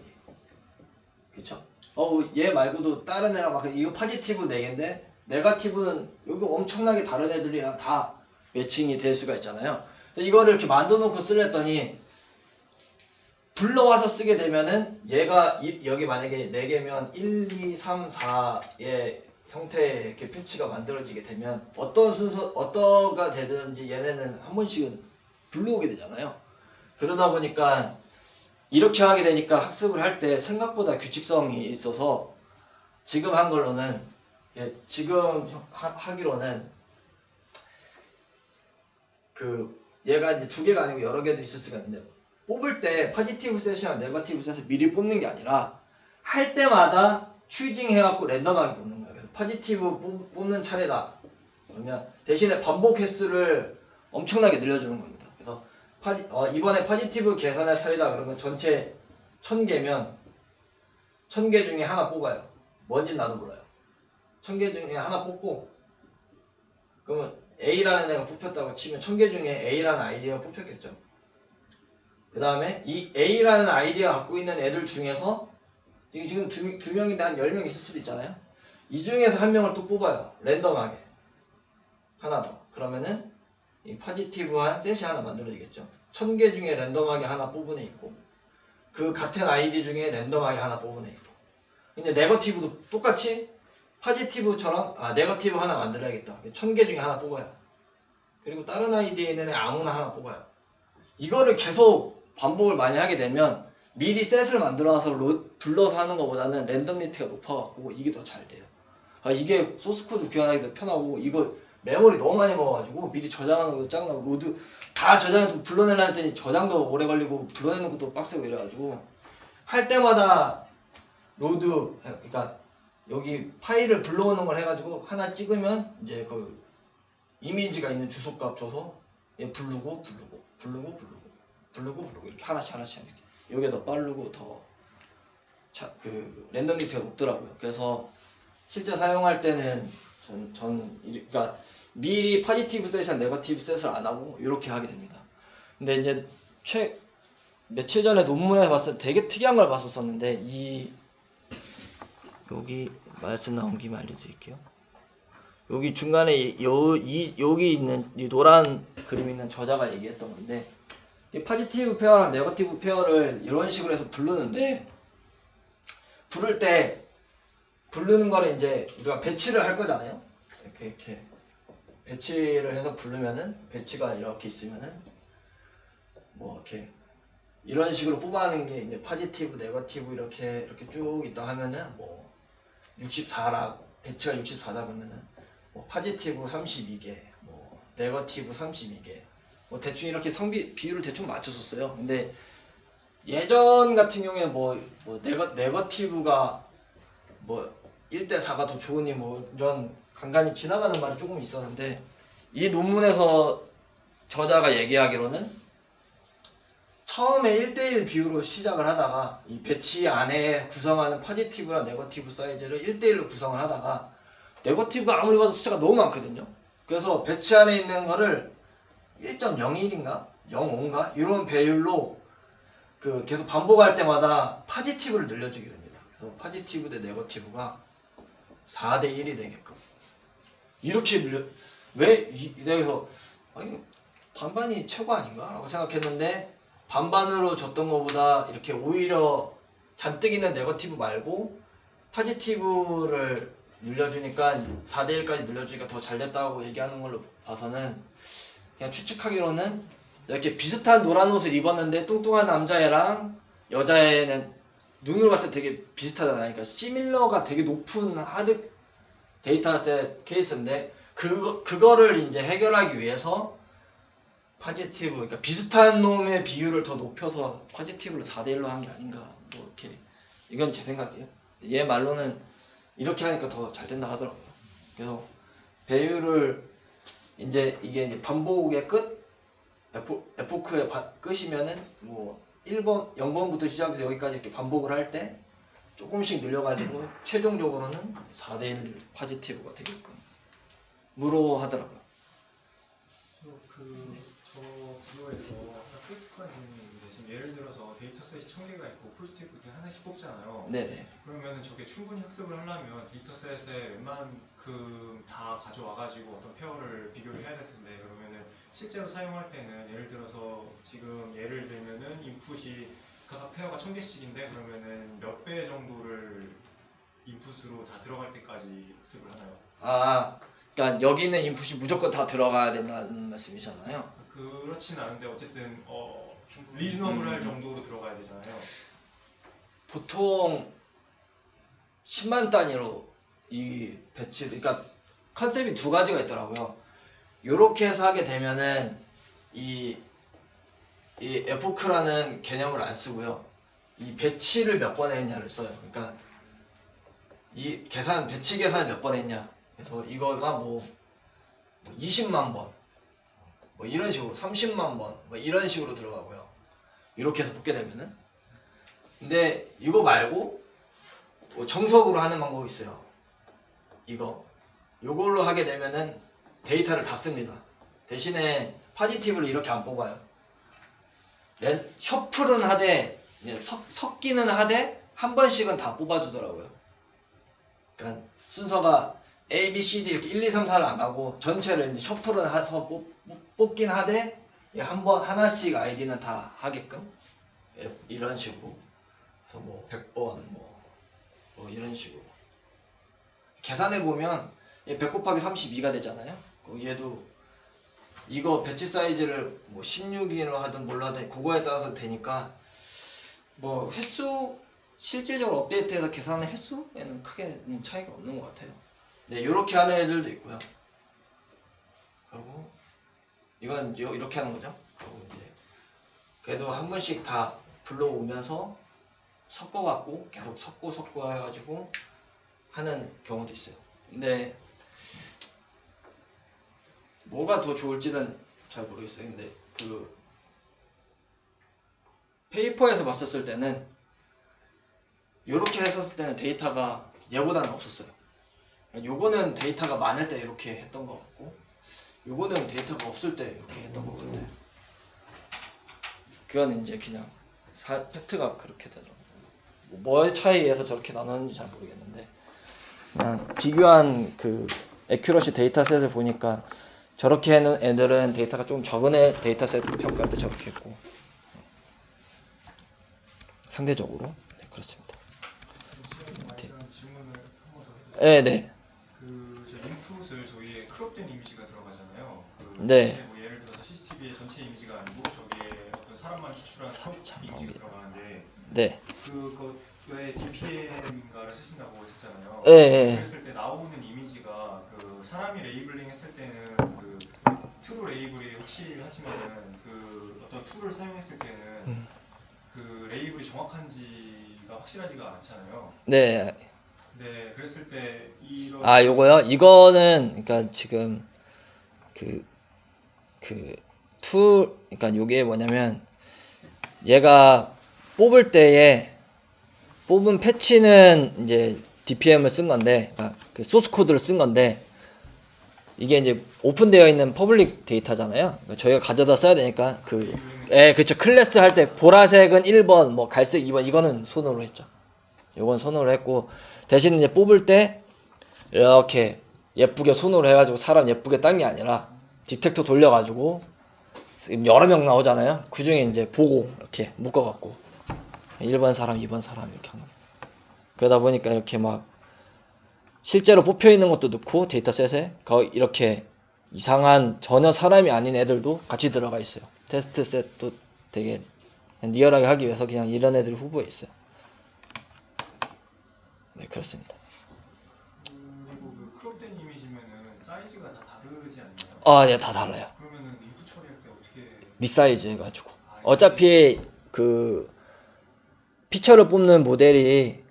그쵸? 얘 말고도 다른 애랑 막 이거 포지티브 4개인데 네거티브는 여기 엄청나게 다른 애들이랑 다 매칭이 될 수가 있잖아요. 근데 이거를 이렇게 만들어 놓고 쓰랬더니 불러와서 쓰게 되면은 얘가 여기 만약에 4개면 1, 2, 3, 4의 형태의 이렇게 패치가 만들어지게 되면 어떤 순서, 어떠가 되든지 얘네는 한 번씩은 불러오게 되잖아요. 그러다 보니까 이렇게 하게 되니까 학습을 할 때 생각보다 규칙성이 있어서 지금 한 걸로는 지금 하기로는 얘가 이제 2개가 아니고 여러 개도 있을 수가 있는데 뽑을 때 포지티브 셋이랑 네거티브 셋을 미리 뽑는 게 아니라 할 때마다 추징 해갖고 랜덤하게 뽑는 거예요. 그래서 포지티브 뽑는 차례다. 그러면 대신에 반복 횟수를 엄청나게 늘려주는 겁니다. 그래서 이번에 포지티브 계산할 차례다 그러면 전체 1000개면 1000개 중에 하나 뽑아요. 뭔진 나도 몰라요. 1000개 중에 하나 뽑고 그러면 A라는 애가 뽑혔다고 치면 1000개 중에 A라는 아이디어가 뽑혔겠죠. 그 다음에 이 A라는 아이디어가 갖고 있는 애들 중에서 지금 두 명인데 한 10명 있을 수도 있잖아요. 이 중에서 한 명을 또 뽑아요. 랜덤하게. 하나 더. 그러면은 이 포지티브한 셋이 하나 만들어지겠죠. 1000개 중에 랜덤하게 하나 뽑은 애 있고 그 같은 아이디 중에 랜덤하게 하나 뽑은 애 있고 근데 네거티브도 똑같이 포지티브처럼 네거티브 하나 만들어야겠다. 1000개 중에 하나 뽑아요. 그리고 다른 아이디에 있는 애 아무나 하나 뽑아요. 이거를 계속 반복을 많이 하게 되면 미리 셋을 만들어서 불러서 하는 것보다는 랜덤리티가 높아갖고 이게 더 잘 돼요. 이게 소스코드 교환하기도 편하고 이거 메모리 너무 많이 먹어가지고 미리 저장하는 것도 짱나고 로드 다 저장해서 불러내려 했더니 저장도 오래 걸리고 불러내는 것도 빡세고 이래가지고 할 때마다 로드 그러니까 여기 파일을 불러오는 걸 해가지고 하나 찍으면 이제 그 이미지가 있는 주소값 줘서 얘 부르고 이렇게 하나씩 이렇게 이게 더 빠르고 더 랜덤리티가 높더라고요. 그래서 실제 사용할 때는 그러니까 미리 포지티브 셋이랑 네거티브 셋을 안 하고 이렇게 하게 됩니다. 근데 이제 며칠 전에 논문에서 봤을 때 되게 특이한 걸 봤었는데 여기 말씀 나온 김에 알려드릴게요. 여기 중간에 여기 있는 이 노란 그림 있는 저자가 얘기했던 건데 이 포지티브 페어랑 네거티브 페어를 이런 식으로 해서 부르는데 부를 때 부르는 거는 이제 우리가 배치를 할 거잖아요. 이렇게 배치를 해서 부르면은 배치가 이렇게 있으면은 뭐 이렇게 이런 식으로 뽑아내는 게 이제 포지티브, 네거티브 이렇게 쭉 있다 하면은 뭐 64라 배치가 64다 그러면은 뭐 포지티브 32개, 뭐 네거티브 32개, 뭐 대충 이렇게 비율을 대충 맞췄었어요. 근데 예전 같은 경우에 뭐 네거티브가 뭐 1대4가 더 좋으니 뭐 이런 간간히 지나가는 말이 조금 있었는데 이 논문에서 저자가 얘기하기로는 처음에 1대1 비율로 시작을 하다가 이 배치 안에 구성하는 포지티브랑 네거티브 사이즈를 1대1로 구성을 하다가 네거티브가 아무리 봐도 숫자가 너무 많거든요. 그래서 배치 안에 있는 거를 1.01인가 05인가 이런 배율로 계속 반복할 때마다 포지티브를 늘려주게 됩니다. 그래서 포지티브 대 네거티브가 4대1이 되게끔 이렇게 그래서 반반이 최고 아닌가? 라고 생각했는데 반반으로 줬던 것보다 이렇게 오히려 잔뜩 있는 네거티브 말고 포지티브를 늘려주니까 4대1까지 늘려주니까 더 잘 됐다고 얘기하는 걸로 봐서는 그냥 추측하기로는 이렇게 비슷한 노란 옷을 입었는데 뚱뚱한 남자애랑 여자애는 눈으로 봤을 때 되게 비슷하잖아요. 그러니까 시밀러가 되게 높은 하드 데이터셋 케이스인데 그거를 이제 해결하기 위해서 파지티브, 그러니까 비슷한 놈의 비율을 더 높여서 파지티브를 4대1로 한 게 아닌가, 뭐 이렇게. 이건 제 생각이에요. 얘 말로는 이렇게 하니까 더 잘 된다 하더라고요. 그래서 배율을 이제 이게 이제 반복의 끝, 에포크의 끝이면은 뭐 1번, 0번부터 시작해서 여기까지 이렇게 반복을 할 때 조금씩 늘려가지고 최종적으로는 4대1 파지티브가 되게끔 무로 하더라고요. 저 그거에서 아까 크리티컬한 질문이 있는데 지금 예를 들어서 데이터셋이 1000개가 있고 포지티브 그때 하나씩 뽑잖아요. 네네. 그러면은 저게 충분히 학습을 하려면 데이터셋에 웬만큼 다 가져와가지고 어떤 페어를 비교를 해야 될 텐데 그러면은 실제로 사용할 때는 예를 들어서 지금 예를 들면은 인풋이 각각 페어가 1000개씩인데 그러면은 몇 배 정도를 인풋으로 다 들어갈 때까지 학습을 하나요? 아, 그러니까 여기 있는 인풋이 무조건 다 들어가야 된다는 말씀이잖아요. 그렇진 않은데 어쨌든 리즈너블할 정도로 들어가야 되잖아요. 보통 10만 단위로 이 배치를, 그러니까 컨셉이 두 가지가 있더라고요. 요렇게 해서 하게 되면은 이 에포크라는 개념을 안 쓰고요. 이 배치를 몇 번 했냐를 써요. 그러니까 이 배치 계산을 몇 번 했냐. 그래서 이거가 뭐 20만 번, 뭐 이런 식으로 30만 번, 뭐 이런 식으로 들어가고요. 이렇게 해서 뽑게 되면은. 근데 이거 말고 뭐 정석으로 하는 방법이 있어요. 요걸로 하게 되면은 데이터를 다 씁니다. 대신에 파지티브를 이렇게 안 뽑아요. 셔플은 하되 섞기는 하되 한 번씩은 다 뽑아주더라고요. 그러니까 순서가 A, B, C, D 이렇게 1, 2, 3, 4를 안 하고 전체를 이제 셔플은 해서 뽑긴 하되 한 번 하나씩 아이디는 다 하게끔 이런 식으로. 그래서 뭐 100번 뭐 이런 식으로 계산해 보면 100 곱하기 32가 되잖아요. 얘도 이거 배치 사이즈를 뭐 16인으로 하든 뭘로 하든 그거에 따라서 되니까 뭐 횟수 실질적으로 업데이트해서 계산하는 횟수에는 크게 차이가 없는 것 같아요. 네, 이렇게 하는 애들도 있고요. 그리고 이건 이렇게 하는 거죠. 그리고 이제 그래도 한 번씩 다 불러오면서 섞어갖고 계속 섞고 해가지고 하는 경우도 있어요. 근데 뭐가 더 좋을지는 잘 모르겠어요. 근데 그 페이퍼에서 봤었을 때는 이렇게 했었을 때는 데이터가 얘보다는 없었어요. 요거는 데이터가 많을 때 이렇게 했던 것 같고 요거는 데이터가 없을 때 이렇게 했던 것 같아요. 그건 이제 그냥 팩트가 그렇게 되더라고요. 뭐의 차이에서 저렇게 나눴는지 잘 모르겠는데 그냥 비교한 그 애큐러시 데이터셋을 보니까 저렇게 하는 애들은 데이터가 좀 적은 애 데이터셋 평가할 때 저렇게 했고 상대적으로 네, 그렇습니다. 질문을 한 번 더 해도 네. 저 인풋을 저희의 크롭된 이미지가 들어가잖아요. 네. 뭐 예를 들어서 CCTV의 전체 이미지가 아니고 저기에 어떤 사람만 추출한 크롭 이미지가 들어가는데 네. 그거 왜 DPM인가를 쓰신다고 했었잖아요. 네. 그랬을 때 나오는 이미지가 그 사람이 레이블링 했을 때는 그 트루 레이블이 확실하지만은 그 어떤 툴을 사용했을 때는 그 레이블이 정확한지가 확실하지가 않잖아요. 네. 네, 그랬을 때 이런 요거요? 이거는 그러니까 지금 그러니까 요게 뭐냐면 얘가 뽑을 때에 뽑은 패치는 이제 DPM을 쓴 건데, 그러니까 그 소스 코드를 쓴 건데, 이게 이제 오픈되어 있는 퍼블릭 데이터잖아요. 그러니까 저희가 가져다 써야 되니까 그쵸. 클래스 할 때 보라색은 1번, 뭐 갈색 2번 이거는 손으로 했죠. 요건 손으로 했고 대신 이제 뽑을 때 이렇게 예쁘게 손으로 해가지고 사람 예쁘게 딴 게 아니라 디텍터 돌려가지고 여러 명 나오잖아요. 그 중에 이제 보고 이렇게 묶어갖고 1번 사람, 2번 사람 이렇게 하는. 그러다 보니까 이렇게 막 실제로 뽑혀 있는 것도 넣고 데이터셋에 이렇게 이상한 전혀 사람이 아닌 애들도 같이 들어가 있어요. 테스트 셋도 되게 리얼하게 하기 위해서 그냥 이런 애들이 후보에 있어요. 네, 그렇습니다. 그리고 그 크롭된 이미지면은 사이즈가 다 다르지 않나요? 아, 예, 다 달라요. 그러면은 인풋 처리할 때 어떻게? 리사이즈 해가지고. 어차피 그 피처를 뽑는 모델이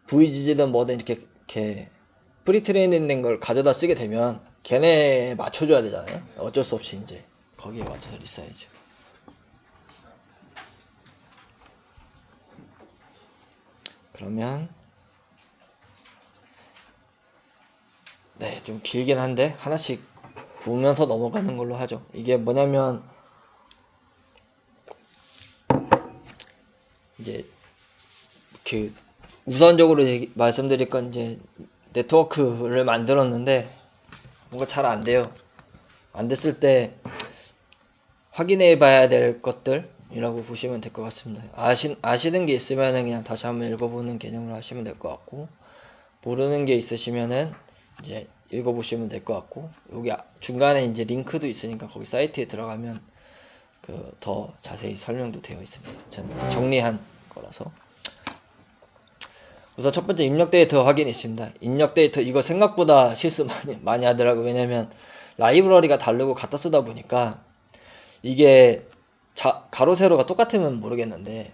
VG든 뭐든 이렇게 프리트레이닝 된 걸 가져다 쓰게 되면 걔네 맞춰줘야 되잖아요. 어쩔 수 없이 이제 거기에 맞춰서 리사이즈. 그러면 네, 좀 길긴 한데 하나씩 보면서 넘어가는 걸로 하죠. 이게 뭐냐면 이제 그 우선적으로 말씀드릴 건 이제 네트워크를 만들었는데 뭔가 잘 안 돼요. 안 됐을 때 확인해 봐야 될 것들이라고 보시면 될 것 같습니다. 아시는 게 있으면은 그냥 다시 한번 읽어보는 개념으로 하시면 될 것 같고, 모르는 게 있으시면은 이제 읽어보시면 될 것 같고, 여기 중간에 이제 링크도 있으니까 거기 사이트에 들어가면 그 더 자세히 설명도 되어 있습니다. 저는 정리한 거라서. 우선 첫 번째 입력 데이터 확인이 있습니다. 입력 데이터 이거 생각보다 실수 많이 하더라고요. 왜냐면 라이브러리가 다르고 갖다 쓰다 보니까 이게 가로 세로가 똑같으면 모르겠는데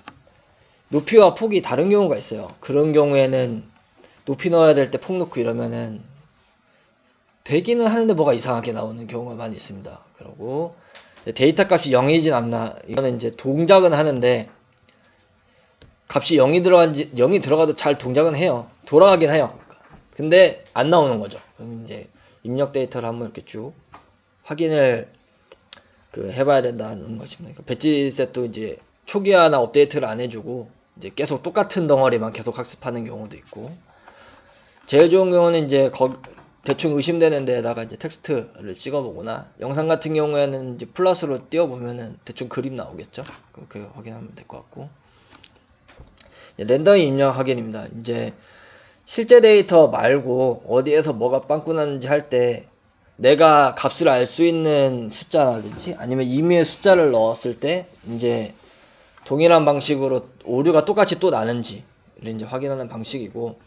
높이와 폭이 다른 경우가 있어요. 그런 경우에는 높이 넣어야 될 때 폭 넣고 이러면은 되기는 하는데 뭐가 이상하게 나오는 경우가 많이 있습니다. 그리고 데이터 값이 0이진 않나, 이거는 이제 동작은 하는데 값이 0이 들어가도 잘 동작은 해요. 돌아가긴 해요. 근데 안 나오는 거죠. 그럼 이제 입력 데이터를 한번 이렇게 쭉 확인을 해봐야 된다는 것입니다. 배지셋도 이제 초기화나 업데이트를 안 해주고 이제 계속 똑같은 덩어리만 계속 학습하는 경우도 있고, 제일 좋은 경우는 이제 대충 의심되는 데에다가 이제 텍스트를 찍어보거나, 영상 같은 경우에는 이제 플러스로 띄워보면은 대충 그림 나오겠죠. 그렇게 확인하면 될 것 같고, 랜덤 입력 확인입니다. 이제 실제 데이터 말고 어디에서 뭐가 빵꾸 났는지 할 때 내가 값을 알 수 있는 숫자라든지 아니면 임의의 숫자를 넣었을 때 이제 동일한 방식으로 오류가 똑같이 또 나는지를 이제 확인하는 방식이고,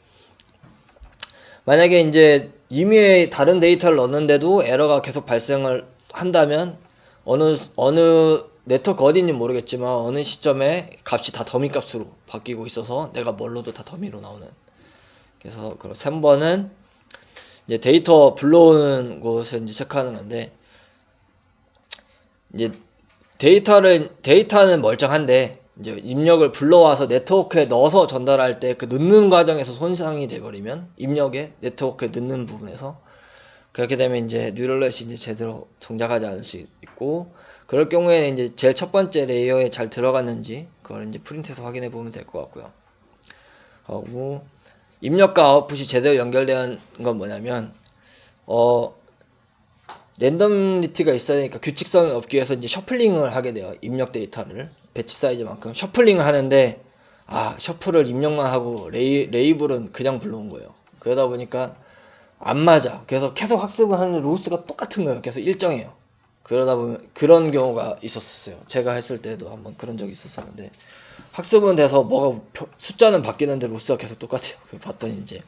만약에 이제 임의의 다른 데이터를 넣었는데도 에러가 계속 발생을 한다면 어느 네트워크 어디인지 모르겠지만 어느 시점에 값이 다 더미 값으로 바뀌고 있어서 내가 뭘 넣어도 다 더미로 나오는. 그래서 3번은 이제 데이터 불러오는 곳을 이제 체크하는 건데, 이제 데이터는 멀쩡한데 이제 입력을 불러와서 네트워크에 넣어서 전달할 때 그 넣는 과정에서 손상이 돼버리면, 입력에 네트워크에 넣는 부분에서 그렇게 되면 이제 뉴럴넷이 이제 제대로 동작하지 않을 수 있고, 그럴 경우에는 이제 제일 첫 번째 레이어에 잘 들어갔는지 그걸 이제 프린트해서 확인해 보면 될 것 같고요. 하고 입력과 아웃풋이 제대로 연결된 건 뭐냐면 랜덤리티가 있어야 되니까 규칙성이 없기 위해서 이제 셔플링을 하게 돼요. 입력 데이터를 배치 사이즈만큼 셔플링을 하는데 셔플을 입력만 하고 레이블은 그냥 불러온 거예요. 그러다 보니까 안 맞아. 그래서 계속 학습을 하는 로스가 똑같은 거예요. 계속 일정해요. 그러다 보면 그런 경우가 있었어요. 제가 했을 때도 한번 그런 적이 있었었는데, 학습은 돼서 뭐가 숫자는 바뀌는데 로스가 계속 똑같아요. 봤더니 이제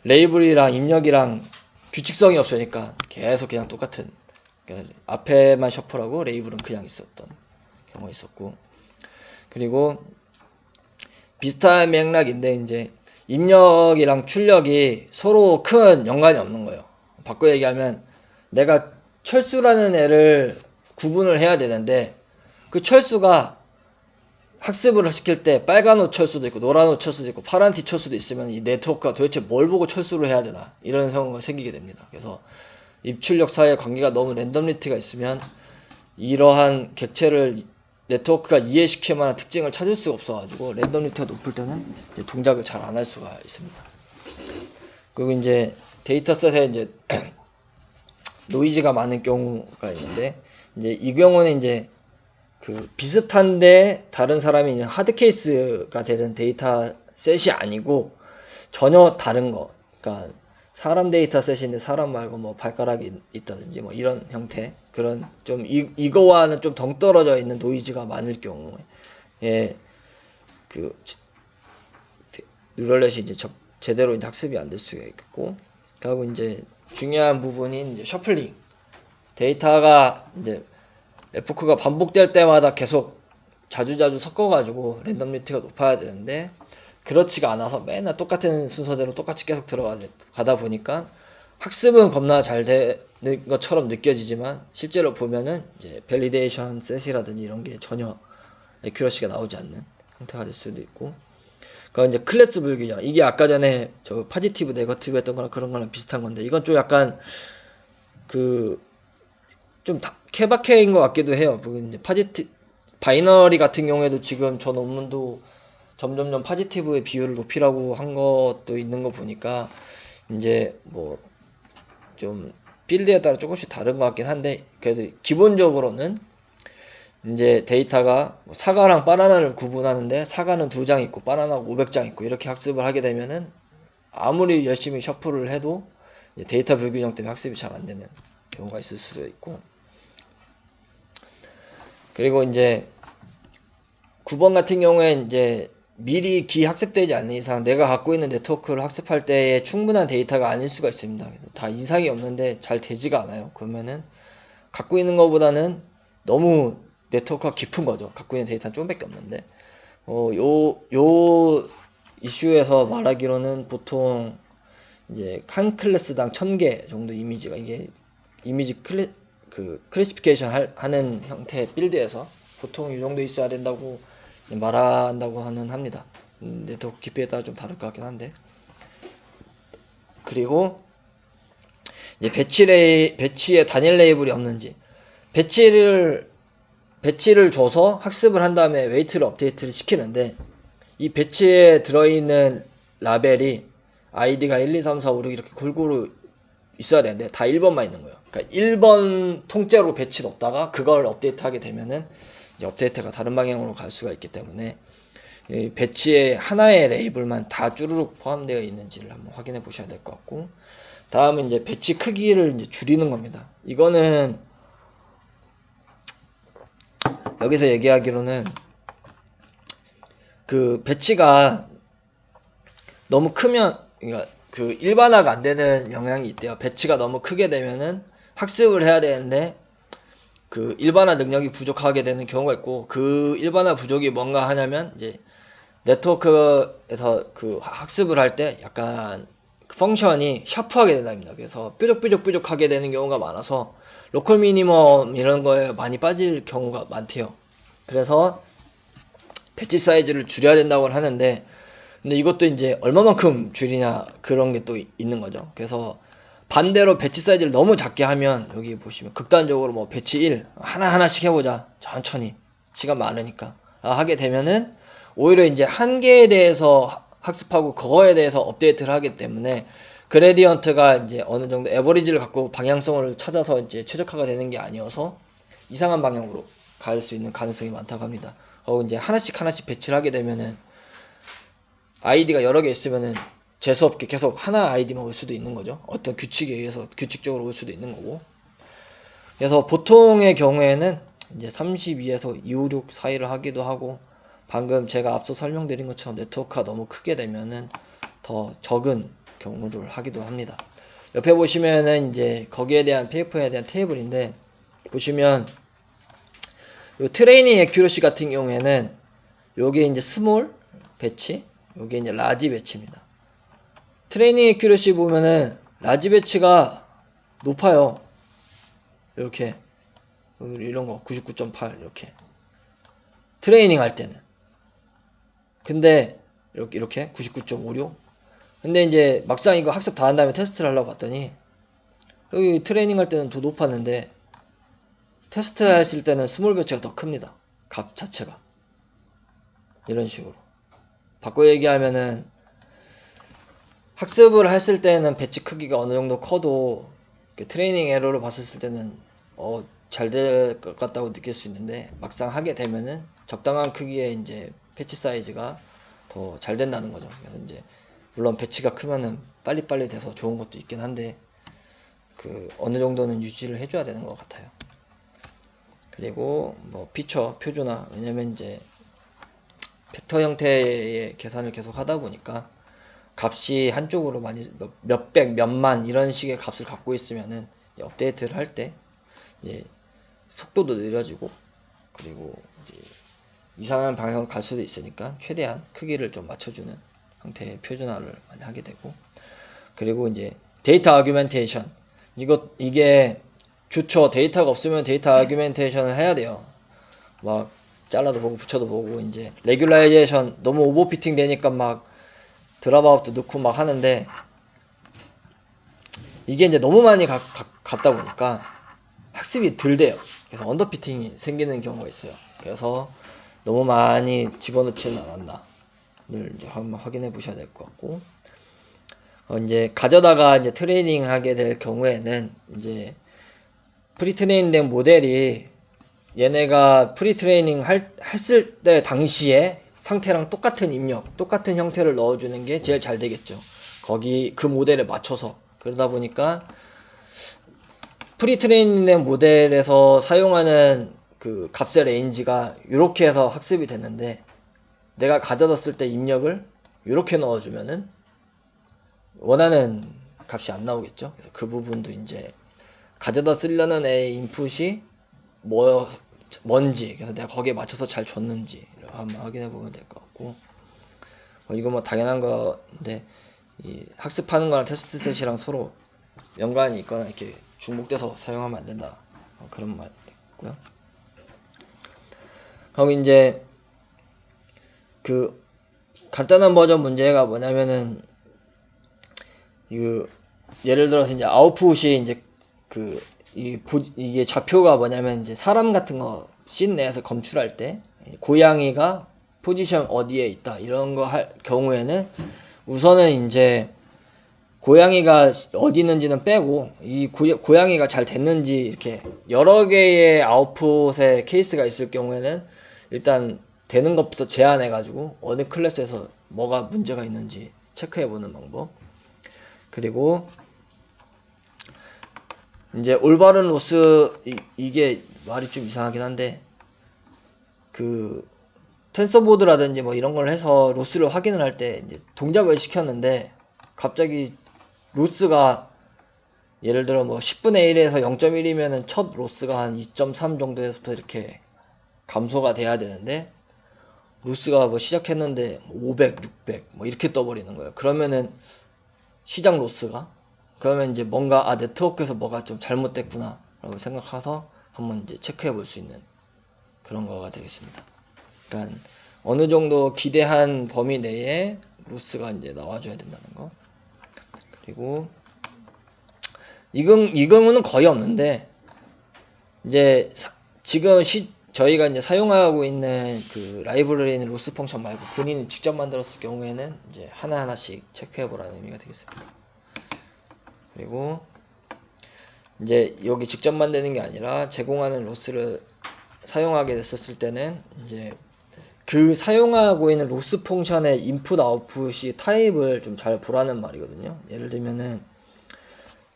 레이블이랑 입력이랑 규칙성이 없으니까 계속 그냥 똑같은, 그러니까 앞에만 셔플하고 레이블은 그냥 있었던 경우가 있었고, 그리고 비슷한 맥락인데 이제 입력이랑 출력이 서로 큰 연관이 없는 거예요. 바꿔 얘기하면 내가 철수라는 애를 구분을 해야 되는데, 그 철수가 학습을 시킬 때 빨간 옷 철수도 있고 노란 옷 철수도 있고 파란 티 철수도 있으면 이 네트워크가 도대체 뭘 보고 철수를 해야 되나, 이런 상황이 생기게 됩니다. 그래서 입출력 사이의 관계가 너무 랜덤리티가 있으면 이러한 객체를 네트워크가 이해시킬 만한 특징을 찾을 수가 없어가지고 랜덤리티가 높을 때는 이제 동작을 잘 안 할 수가 있습니다. 그리고 이제 데이터셋에 이제 노이즈가 많은 경우가 있는데, 이제 이 경우는 이제 비슷한데 다른 사람이 있는 하드 케이스가 되는 데이터 셋이 아니고 전혀 다른 거. 그러니까 사람 데이터셋인데 사람 말고 뭐 발가락이 있다든지 뭐 이런 형태, 그런 좀 이거와는 좀 동떨어져 있는 노이즈가 많을 경우에 그 뉴럴넷이 이제 제대로 이제 학습이 안 될 수가 있겠고, 그리고 이제 중요한 부분인 이제 셔플링, 데이터가 이제 에포크가 반복될 때마다 계속 자주자주 섞어가지고 랜덤리티가 높아야 되는데, 그렇지가 않아서 맨날 똑같은 순서대로 똑같이 계속 들어가다 보니까 학습은 겁나 잘 되는 것처럼 느껴지지만 실제로 보면은 이제 밸리데이션 셋이라든지 이런 게 전혀 애큐러시가 나오지 않는 형태가 될 수도 있고, 그러니까 이제 클래스 불균형, 이게 아까 전에 저 파지티브 네거티브 했던 거랑 그런 거랑 비슷한 건데, 이건 좀 약간 좀 케바케인 것 같기도 해요. 이제 바이너리 같은 경우에도 지금 저 논문도 점점점 파지티브의 비율을 높이라고 한 것도 있는 거 보니까 이제 뭐 좀 필드에 따라 조금씩 다른 것 같긴 한데, 그래도 기본적으로는 이제 데이터가 사과랑 바나나를 구분하는데 사과는 2장 있고 바나나가 500장 있고 이렇게 학습을 하게 되면은 아무리 열심히 셔플을 해도 데이터 불균형 때문에 학습이 잘 안 되는 경우가 있을 수도 있고, 그리고 이제 9번 같은 경우에 이제 미리 기학습되지 않는 이상 내가 갖고 있는 네트워크를 학습할 때에 충분한 데이터가 아닐 수가 있습니다. 그래서 다 이상이 없는데 잘 되지가 않아요. 그러면은 갖고 있는 것보다는 너무 네트워크가 깊은 거죠. 갖고 있는 데이터는 좀밖에 없는데, 요 이슈에서 말하기로는 보통 이제 한 클래스당 1000개 정도 이미지가, 이게 이미지 클래시피케이션 하는 형태의 빌드에서 보통 이 정도 있어야 된다고 말한다고 합니다. 네트워크 깊이에 따라 좀 다를 것 같긴 한데, 그리고 이제 배치에 단일 레이블이 없는지, 배치를 줘서 학습을 한 다음에 웨이트를 업데이트를 시키는데, 이 배치에 들어있는 라벨이 아이디가 1, 2, 3, 4, 5, 6 이렇게 골고루 있어야 되는데 다 1번만 있는 거예요. 그러니까 1번 통째로 배치 넣었다가 그걸 업데이트 하게 되면은 이제 업데이트가 다른 방향으로 갈 수가 있기 때문에 이 배치에 하나의 레이블만 다 쭈루룩 포함되어 있는지를 한번 확인해 보셔야 될 것 같고, 다음은 이제 배치 크기를 이제 줄이는 겁니다. 이거는 여기서 얘기하기로는 그 배치가 너무 크면, 그러니까 그 일반화가 안 되는 영향이 있대요. 배치가 너무 크게 되면은 학습을 해야 되는데 그 일반화 능력이 부족하게 되는 경우가 있고, 그 일반화 부족이 뭔가 하냐면 이제 네트워크에서 그 학습을 할 때 약간 펑션이 샤프하게 된답니다. 그래서 뾰족하게 되는 경우가 많아서 로컬 미니멈 이런 거에 많이 빠질 경우가 많대요. 그래서 배치 사이즈를 줄여야 된다고 하는데, 근데 이것도 이제 얼마만큼 줄이냐 그런 게 또 있는 거죠. 그래서 반대로 배치 사이즈를 너무 작게 하면, 여기 보시면 극단적으로 뭐 배치 1 하나씩 해보자, 천천히 시간 많으니까 하게 되면은 오히려 이제 한계에 대해서 학습하고 그거에 대해서 업데이트를 하기 때문에 그레디언트가 이제 어느 정도 에버리지를 갖고 방향성을 찾아서 이제 최적화가 되는 게 아니어서 이상한 방향으로 갈 수 있는 가능성이 많다고 합니다. 이제 하나씩 배치를 하게 되면은 아이디가 여러 개 있으면은 재수없게 계속 하나 아이디만 올 수도 있는 거죠. 어떤 규칙에 의해서 규칙적으로 올 수도 있는 거고. 그래서 보통의 경우에는 이제 32에서 256 사이를 하기도 하고, 방금 제가 앞서 설명드린 것처럼 네트워크가 너무 크게 되면은 더 적은 경우를 하기도 합니다. 옆에 보시면은 이제 거기에 대한 페이퍼에 대한 테이블인데, 보시면 요 트레이닝 애큐러시 같은 경우에는 요게 이제 스몰 배치, 요게 이제 라지 배치입니다. 트레이닝 애큐러시 보면은 라지 배치가 높아요. 이렇게 이런 거 99.8 이렇게 트레이닝 할 때는. 근데 이렇게 99.56. 근데 이제 막상 이거 학습 다 한 다음에 테스트를 하려고 봤더니 여기 트레이닝 할 때는 더 높았는데 테스트 했을 때는 스몰 배치가 더 큽니다. 값 자체가. 이런 식으로 바꿔 얘기하면은 학습을 했을 때는 배치 크기가 어느 정도 커도 트레이닝 에러로 봤을 때는 잘 될 것 같다고 느낄 수 있는데, 막상 하게 되면은 적당한 크기의 이제 패치 사이즈가 더 잘 된다는 거죠. 그래서 이제 물론 배치가 크면은 빨리빨리 돼서 좋은 것도 있긴 한데 어느 정도는 유지를 해줘야 되는 것 같아요. 그리고 뭐 피처 표준화, 왜냐면 이제 벡터 형태의 계산을 계속 하다 보니까 값이 한쪽으로 많이 몇백, 몇만 이런 식의 값을 갖고 있으면은 업데이트를 할 때 이제 속도도 느려지고, 그리고 이제 이상한 방향으로 갈 수도 있으니까 최대한 크기를 좀 맞춰주는 형태의 표준화를 많이 하게 되고, 그리고 이제 데이터 아규멘테이션, 이게 좋죠. 데이터가 없으면 데이터 아규멘테이션을 해야 돼요. 막 잘라도 보고 붙여도 보고, 이제 레귤라이제이션 너무 오버피팅 되니까 막 드랍아웃도 넣고 막 하는데, 이게 이제 너무 많이 갔다 보니까 학습이 덜 돼요. 그래서 언더피팅이 생기는 경우가 있어요. 그래서 너무 많이 집어넣지는 않았나를 이제 한번 확인해 보셔야 될 것 같고, 이제 가져다가 이제 트레이닝 하게 될 경우에는 이제 프리트레이닝 된 모델이 얘네가 프리트레이닝 했을 때 당시에 상태랑 똑같은 입력, 똑같은 형태를 넣어주는 게 제일 잘 되겠죠. 그 모델에 맞춰서. 그러다 보니까 프리트레이닝 된 모델에서 사용하는 그 값의 레인지가 이렇게 해서 학습이 됐는데, 내가 가져다 때 입력을 이렇게 넣어주면은 원하는 값이 안 나오겠죠. 그래서 그 부분도 이제 가져다 쓰려는 애의 인풋이 뭔지, 그래서 내가 거기에 맞춰서 잘 줬는지 한번 확인해 보면 될 것 같고, 이거 뭐 당연한 건데, 이 학습하는 거랑 테스트 셋이랑 서로 연관이 있거나 이렇게 중복돼서 사용하면 안 된다, 그런 말 있고요. 그럼 이제 그 간단한 버전 문제가 뭐냐면은, 예를 들어서 이제 아웃풋이 이제 이게 좌표가 뭐냐면, 이제 사람 같은 거 씬 내에서 검출할 때 고양이가 포지션 어디에 있다 이런 거 할 경우에는 우선은 이제 고양이가 어디 있는지는 빼고, 이 고양이가 잘 됐는지 이렇게 여러 개의 아웃풋의 케이스가 있을 경우에는 일단 되는 것부터 제한해 가지고 어느 클래스에서 뭐가 문제가 있는지 체크해 보는 방법. 그리고 이제 올바른 로스, 이게 말이 좀 이상하긴 한데, 텐서보드라든지 뭐 이런 걸 해서 로스를 확인을 할 때 이제 동작을 시켰는데, 갑자기 로스가 예를 들어 뭐 10분의 1에서 0.1이면은 첫 로스가 한 2.3 정도에서부터 이렇게 감소가 돼야 되는데, 로스가 뭐 시작했는데 500, 600 뭐 이렇게 떠버리는 거예요. 그러면은 시작 로스가, 그러면 이제 뭔가 네트워크에서 뭐가 좀 잘못됐구나 라고 생각해서 한번 이제 체크해 볼 수 있는 그런 거가 되겠습니다. 그러니까 어느 정도 기대한 범위 내에 로스가 이제 나와줘야 된다는 거. 그리고 이 경우는 거의 없는데, 이제 지금 저희가 이제 사용하고 있는 그 라이브러리는 로스 펑션 말고 본인이 직접 만들었을 경우에는 이제 하나하나씩 체크해 보라는 의미가 되겠습니다. 그리고 이제 여기 직접 만드는 게 아니라 제공하는 로스를 사용하게 됐었을 때는 이제 그 사용하고 있는 로스 펑션의 인풋 아웃풋이 타입을 좀 잘 보라는 말이거든요. 예를 들면은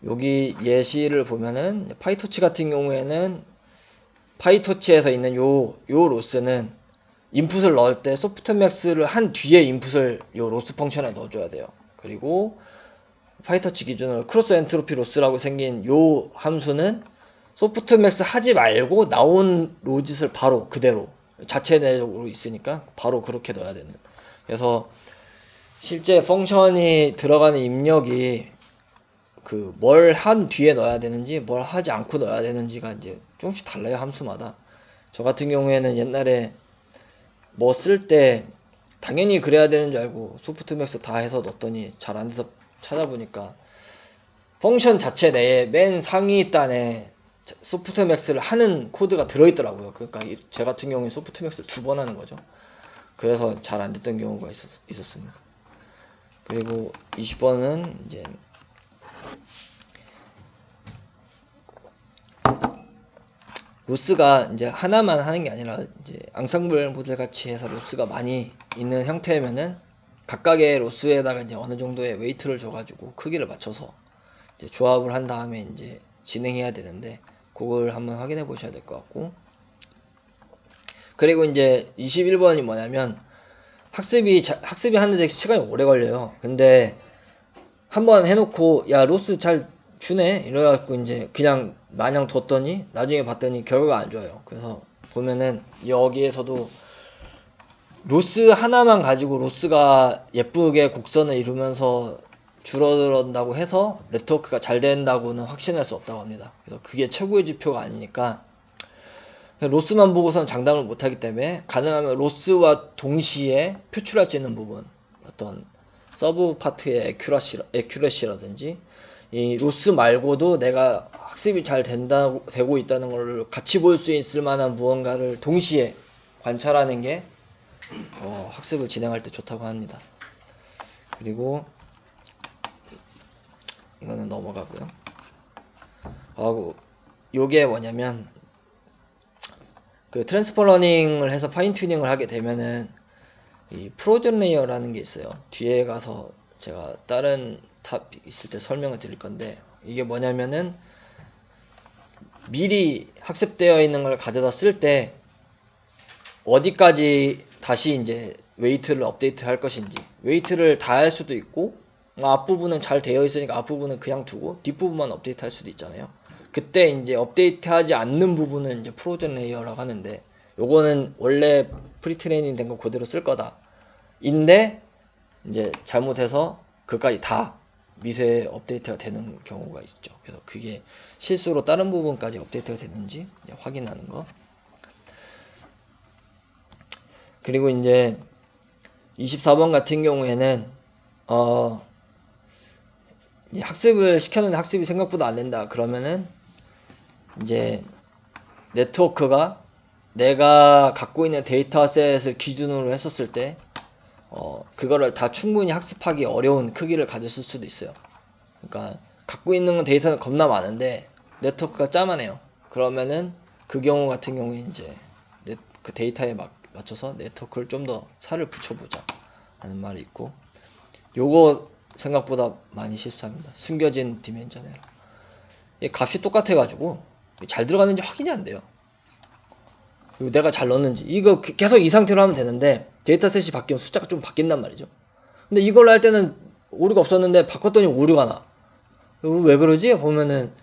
여기 예시를 보면은 파이토치 같은 경우에는 파이토치에서 있는 요 로스는 인풋을 넣을 때 소프트맥스를 한 뒤에 인풋을 요 로스 펑션에 넣어줘야 돼요. 그리고 파이터치 기준으로 크로스 엔트로피 로스라고 생긴 요 함수는 소프트맥스 하지 말고 나온 로짓을 바로 그대로 자체 내적으로 있으니까 바로 그렇게 넣어야 되는. 그래서 실제 펑션이 들어가는 입력이 뭘 한 뒤에 넣어야 되는지 뭘 하지 않고 넣어야 되는지가 이제 조금씩 달라요, 함수마다. 저 같은 경우에는 옛날에 뭐 쓸 때 당연히 그래야 되는 줄 알고 소프트맥스 다 해서 넣었더니 잘 안 돼서 찾아보니까 펑션 자체 내에 맨 상위 단에 소프트맥스를 하는 코드가 들어있더라고요. 그러니까 제 같은 경우에 소프트맥스를 2번 하는 거죠. 그래서 잘 안 됐던 경우가 있었습니다. 그리고 20번은 이제 로스가 이제 하나만 하는 게 아니라 이제 앙상블 모델 같이 해서 로스가 많이 있는 형태면은 각각의 로스에다가 이제 어느 정도의 웨이트를 줘가지고 크기를 맞춰서 이제 조합을 한 다음에 이제 진행해야 되는데 그걸 한번 확인해 보셔야 될 것 같고, 그리고 이제 21번이 뭐냐면 학습이 하는데 시간이 오래 걸려요. 근데 한번 해놓고 야 로스 잘 주네 이래갖고 이제 그냥 마냥 뒀더니 나중에 봤더니 결과가 안 좋아요. 그래서 보면은 여기에서도 로스 하나만 가지고 로스가 예쁘게 곡선을 이루면서 줄어든다고 해서 네트워크가 잘 된다고는 확신할 수 없다고 합니다. 그래서 그게 최고의 지표가 아니니까 로스만 보고서는 장담을 못하기 때문에 가능하면 로스와 동시에 표출할 수 있는 부분, 어떤 서브 파트의 에큐러시라든지 이 로스 말고도 내가 학습이 잘 되고 있다는 걸 같이 볼 수 있을 만한 무언가를 동시에 관찰하는 게 학습을 진행할 때 좋다고 합니다. 그리고 이거는 넘어가고요. 요게 뭐냐면 그 트랜스퍼 러닝을 해서 파인 튜닝을 하게 되면은 이 프로즌 레이어라는 게 있어요. 뒤에 가서 제가 다른 탑 있을 때 설명을 드릴 건데, 이게 뭐냐면은 미리 학습되어 있는 걸 가져다 쓸 때 어디까지 다시 이제 웨이트를 업데이트 할 것인지, 웨이트를 다 할 수도 있고 앞부분은 잘 되어 있으니까 앞부분은 그냥 두고 뒷부분만 업데이트 할 수도 있잖아요. 그때 이제 업데이트 하지 않는 부분은 이제 프로즌 레이어라고 하는데, 요거는 원래 프리트레이닝 된 거 그대로 쓸 거다 인데 이제 잘못해서 그까지 다 미세 업데이트가 되는 경우가 있죠. 그래서 그게 실수로 다른 부분까지 업데이트가 됐는지 이제 확인하는 거. 그리고 이제 24번 같은 경우에는 학습을 시켰는데 학습이 생각보다 안 된다 그러면은 이제 네트워크가 내가 갖고 있는 데이터셋을 기준으로 했었을 때 그거를 다 충분히 학습하기 어려운 크기를 가졌을 수도 있어요. 그러니까 갖고 있는 데이터는 겁나 많은데 네트워크가 짜만해요. 그러면은 그 경우 같은 경우에 이제 그 데이터에 맞춰서 네트워크를 좀 더 살을 붙여보자 하는 말이 있고, 요거 생각보다 많이 실수합니다. 숨겨진 디멘전 에러. 이 값이 똑같아가지고 잘 들어갔는지 확인이 안 돼요. 그리고 내가 잘 넣었는지, 이거 계속 이 상태로 하면 되는데 데이터셋이 바뀌면 숫자가 좀 바뀐단 말이죠. 근데 이걸로 할 때는 오류가 없었는데 바꿨더니 오류가 나. 왜 그러지? 보면은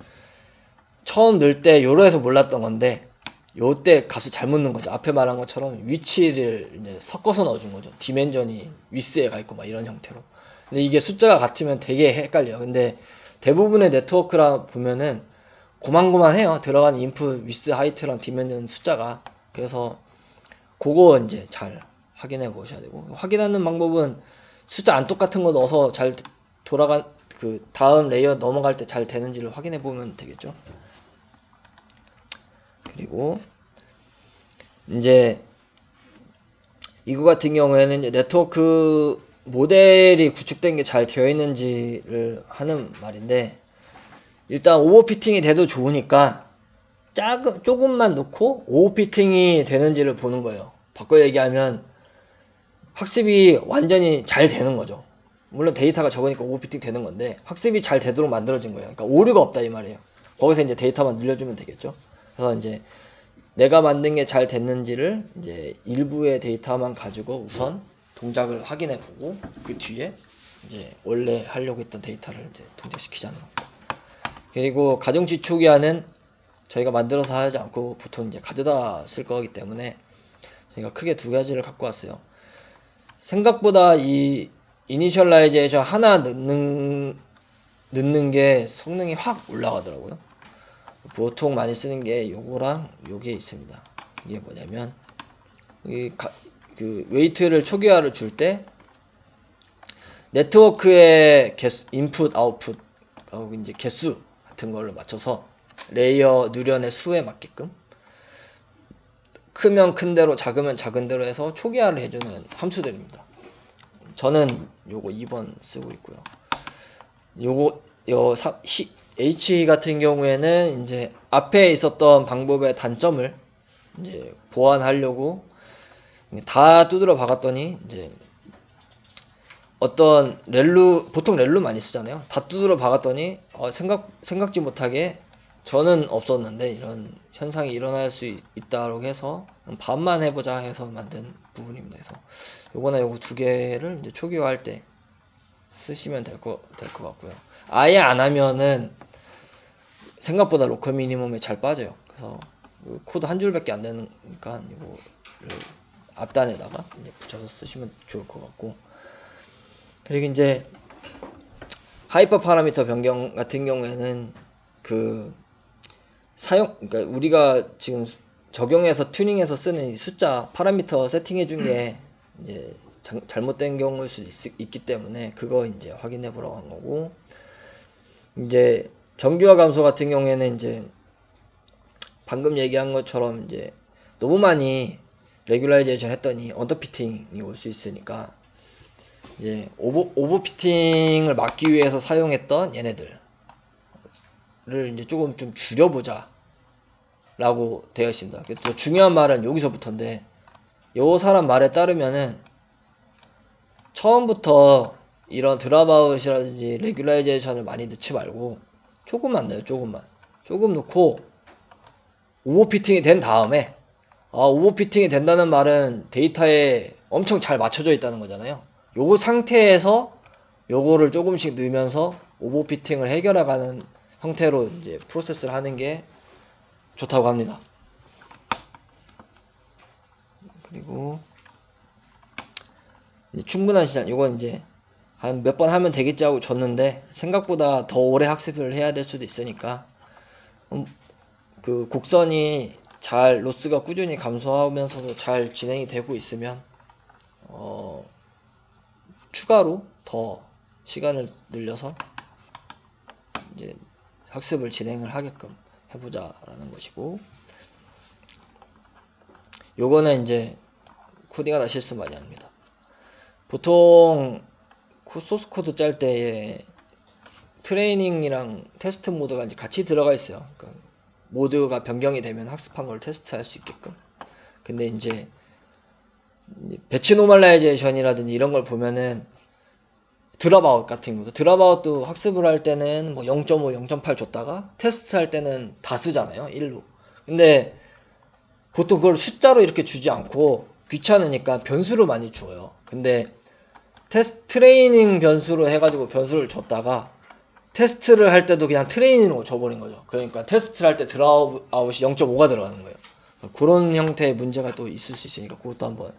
처음 넣을 때 요로해서 몰랐던 건데 요때 값을 잘못 넣은 거죠. 앞에 말한 것처럼 위치를 이제 섞어서 넣어준 거죠. 디멘전이 위스에 가 있고 막 이런 형태로. 근데 이게 숫자가 같으면 되게 헷갈려요. 근데 대부분의 네트워크라 보면은 고만고만해요. 들어간 인풋 위스 하이트랑 디멘전 숫자가. 그래서 그거 이제 잘 확인해 보셔야 되고, 확인하는 방법은 숫자 안 똑같은 거 넣어서 잘 돌아간 그 다음 레이어 넘어갈 때 잘 되는지를 확인해 보면 되겠죠. 그리고 이제 이거 같은 경우에는 이제 네트워크 모델이 구축된 게 잘 되어 있는지를 하는 말인데, 일단 오버피팅이 돼도 좋으니까 조금만 넣고 오버피팅이 되는지를 보는 거예요. 바꿔 얘기하면 학습이 완전히 잘 되는 거죠. 물론 데이터가 적으니까 오버피팅 되는 건데 학습이 잘 되도록 만들어진 거예요. 그러니까 오류가 없다 이 말이에요. 거기서 이제 데이터만 늘려주면 되겠죠. 그래서 이제 내가 만든 게 잘 됐는지를 이제 일부의 데이터만 가지고 우선 동작을 확인해 보고 그 뒤에 이제 원래 하려고 했던 데이터를 이제 동작시키자는 거예요. 그리고 가정치 초기화는 저희가 만들어서 하지 않고 보통 이제 가져다 쓸 거기 때문에 저희가 크게 두 가지를 갖고 왔어요. 생각보다 이 이니셜라이제이션 하나 넣는 게 성능이 확 올라가더라고요. 보통 많이 쓰는 게 요거랑 요게 있습니다. 이게 뭐냐면 그 웨이트를 초기화를 줄 때 네트워크의 인풋 아웃풋 하고 이제 개수 같은 걸로 맞춰서 레이어 누련의 수에 맞게끔 크면 큰 대로 작으면 작은 대로 해서 초기화를 해주는 함수들입니다. 저는 요거 2번 쓰고 있고요. H 같은 경우에는 이제 앞에 있었던 방법의 단점을 이제 보완하려고 다 두드려 박았더니 이제 어떤 보통 렐루 많이 쓰잖아요. 다 두드려 박았더니 생각지 못하게 저는 없었는데 이런 현상이 일어날 수 있다고 해서 반만 해보자 해서 만든 부분입니다. 그래서 요거나 요거 두 개를 이제 초기화할 때 쓰시면 될 것 같고요. 아예 안 하면은 생각보다 로컬 미니멈에 잘 빠져요. 그래서 코드 한 줄밖에 안 되니까 이거를 앞단에다가 이제 붙여서 쓰시면 좋을 것 같고, 그리고 이제 하이퍼 파라미터 변경 같은 경우에는 그러니까 우리가 지금 적용해서 튜닝해서 쓰는 이 숫자 파라미터 세팅해 준 게 이제 잘못된 경우일 수 있기 때문에 그거 이제 확인해 보라고 한 거고, 이제 정규화 감소 같은 경우에는 이제 방금 얘기한 것처럼 이제 너무 많이 레귤라이제이션 했더니 언더피팅이 올 수 있으니까 이제 오버피팅을 막기 위해서 사용했던 얘네들을 이제 조금 좀 줄여보자 라고 되어 있습니다. 또 중요한 말은 여기서부터인데, 요 사람 말에 따르면은 처음부터 이런 드랍아웃이라든지 레귤라이제이션을 많이 넣지 말고 조금만 넣어요. 조금 넣고 오버피팅이 된 다음에, 오버피팅이 된다는 말은 데이터에 엄청 잘 맞춰져 있다는 거잖아요. 요거 상태에서 요거를 조금씩 넣으면서 오버피팅을 해결해가는 형태로 이제 프로세스를 하는 게 좋다고 합니다. 그리고 이제 충분한 시간, 이건 이제 한 몇 번 하면 되겠지 하고 줬는데 생각보다 더 오래 학습을 해야 될 수도 있으니까 그 곡선이 잘 로스가 꾸준히 감소하면서도 잘 진행이 되고 있으면 추가로 더 시간을 늘려서 이제 학습을 진행을 하게끔 해보자라는 것이고, 요거는 이제 코딩하다 실수 많이 합니다. 보통 소스 코드 짤 때에 트레이닝이랑 테스트 모드가 이제 같이 들어가 있어요. 그러니까 모드가 변경이 되면 학습한 걸 테스트할 수 있게끔. 근데 이제 배치 노멀라이제이션이라든지 이런 걸 보면은 드랍아웃 같은 경우도, 드랍아웃도 학습을 할 때는 뭐 0.5, 0.8 줬다가 테스트 할 때는 다 쓰잖아요. 1로. 근데 보통 그걸 숫자로 이렇게 주지 않고 귀찮으니까 변수로 많이 줘요. 근데 트레이닝 변수로 해가지고 변수를 줬다가 테스트를 할 때도 그냥 트레이닝으로 줘버린 거죠. 그러니까 테스트를 할 때 드랍아웃이 0.5가 들어가는 거예요. 그런 형태의 문제가 또 있을 수 있으니까 그것도 한번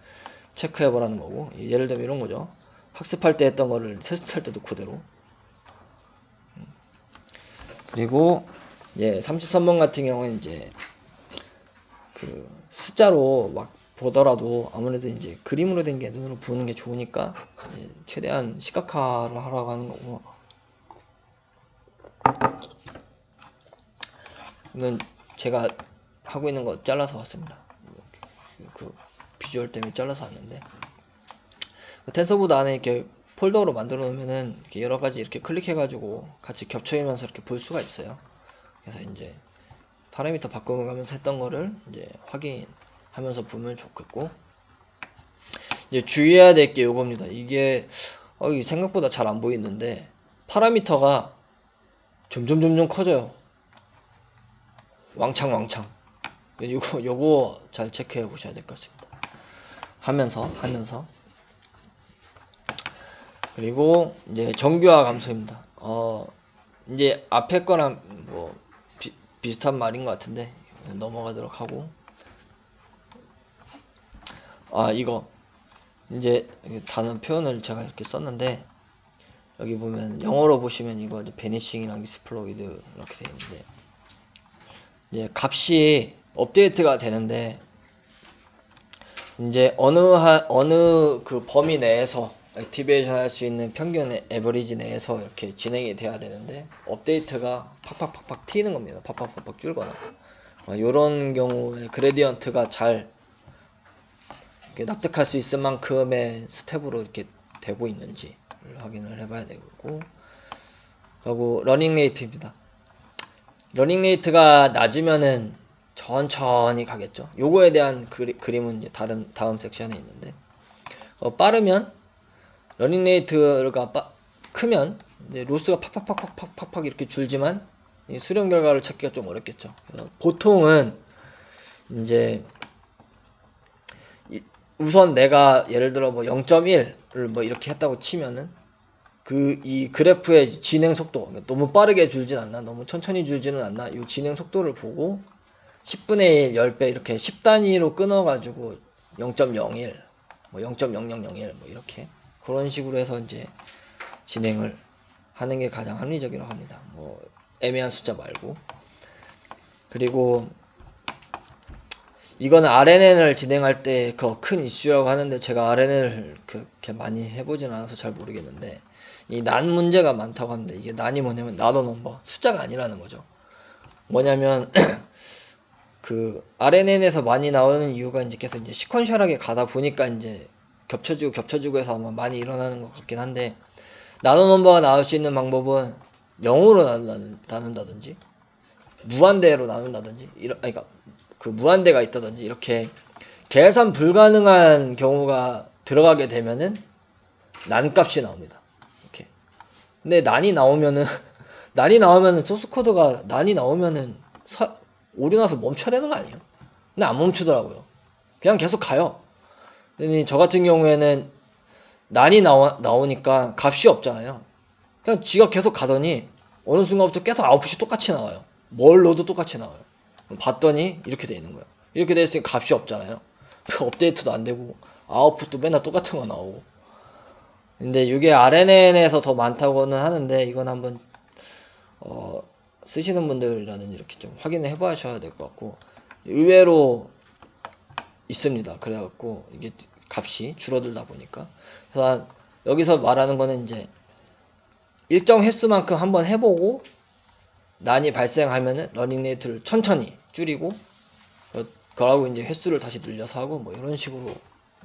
체크해보라는 거고, 예를 들면 이런 거죠. 학습할 때 했던 거를 테스트할 때도 그대로. 그리고 33번 같은 경우는 이제 그 숫자로 막 보더라도 아무래도 이제 그림으로 된 게 눈으로 보는 게 좋으니까 최대한 시각화를 하라고 하는 거고, 이건 제가 하고 있는 거 잘라서 왔습니다. 그 비주얼 때문에 잘라서 왔는데, 텐서보드 안에 이렇게 폴더로 만들어 놓으면은 이렇게 여러 가지 이렇게 클릭해가지고 같이 겹쳐지면서 이렇게 볼 수가 있어요. 그래서 이제 파라미터 바꿔가면서 했던 거를 이제 확인하면서 보면 좋겠고, 이제 주의해야 될 게 요겁니다. 이게 생각보다 잘 안 보이는데 파라미터가 점점 커져요. 왕창. 요거 잘 체크해 보셔야 될 것 같습니다. 하면서. 그리고 이제 정규화 감소입니다. 이제 앞에 거랑 뭐 비슷한 말인 것 같은데 넘어가도록 하고, 이거 이제 단어 표현을 제가 이렇게 썼는데, 여기 보면 영어로 보시면 이거 이제 베니싱이랑 익스플로이드 이렇게 되어 있는데, 이제 값이 업데이트가 되는데 이제 어느 그 범위 내에서 액티베이션 할 수 있는 평균 에버리지 내에서 이렇게 진행이 돼야 되는데 업데이트가 팍팍 튀는 겁니다. 팍팍 줄거나 요런 경우에 그레디언트가 잘 납득할 수 있을 만큼의 스텝으로 이렇게 되고 있는지 확인을 해봐야 되고, 그리고 러닝 레이트입니다. 러닝 레이트가 낮으면은 천천히 가겠죠. 요거에 대한 그림은 이제 다음 섹션에 있는데, 빠르면 러닝레이트가 크면 이제 로스가 팍팍팍팍팍팍 이렇게 줄지만 이 수렴 결과를 찾기가 좀 어렵겠죠. 그래서 보통은 이제 우선 내가 예를 들어 뭐 0.1을 뭐 이렇게 했다고 치면은 이 그래프의 진행 속도, 너무 빠르게 줄진 않나, 너무 천천히 줄지는 않나, 이 진행 속도를 보고 10분의 1, 10배 이렇게 10단위로 끊어가지고 0.01, 뭐 0.0001 뭐 이렇게 그런 식으로 해서 이제 진행을 하는 게 가장 합리적이라고 합니다. 뭐 애매한 숫자 말고. 그리고 이거는 RNN을 진행할 때 그 큰 이슈라고 하는데 제가 RNN을 그렇게 많이 해보진 않아서 잘 모르겠는데 이 난 문제가 많다고 합니다. 이게 난이 뭐냐면 나도 넘버 숫자가 아니라는 거죠. 뭐냐면 그 RNN에서 많이 나오는 이유가 이제 계속 이제 시퀀셜하게 가다 보니까 이제 겹쳐지고 해서 아마 많이 일어나는 것 같긴 한데 나노 넘버가 나올 수 있는 방법은 0으로 나눈다든지 무한대로 나눈다든지 그러니까 그 무한대가 있다든지 이렇게 계산 불가능한 경우가 들어가게 되면은 난 값이 나옵니다. 이렇게. 근데 난이 나오면은 소스 코드가 난이 나오면은 오류 나서 멈춰야 되는 거 아니에요? 근데 안 멈추더라고요. 그냥 계속 가요. 근데 저 같은 경우에는 난이 나오니까 값이 없잖아요. 그냥 지가 계속 가더니 어느 순간부터 계속 아웃풋이 똑같이 나와요. 뭘 넣어도 똑같이 나와요. 봤더니 이렇게 돼 있는 거예요. 이렇게 돼 있으니까 값이 없잖아요. 업데이트도 안 되고 아웃풋도 맨날 똑같은 거 나오고. 근데 이게 RNN에서 더 많다고는 하는데 이건 한번 쓰시는 분들이라는 이렇게 좀 확인을 해보셔야 될 것 같고 의외로 있습니다. 그래갖고 이게 값이 줄어들다 보니까 그래서 여기서 말하는 거는 이제 일정 횟수만큼 한번 해보고 난이 발생하면은 러닝레이트를 천천히 줄이고 그러고 이제 횟수를 다시 늘려서 하고 뭐 이런 식으로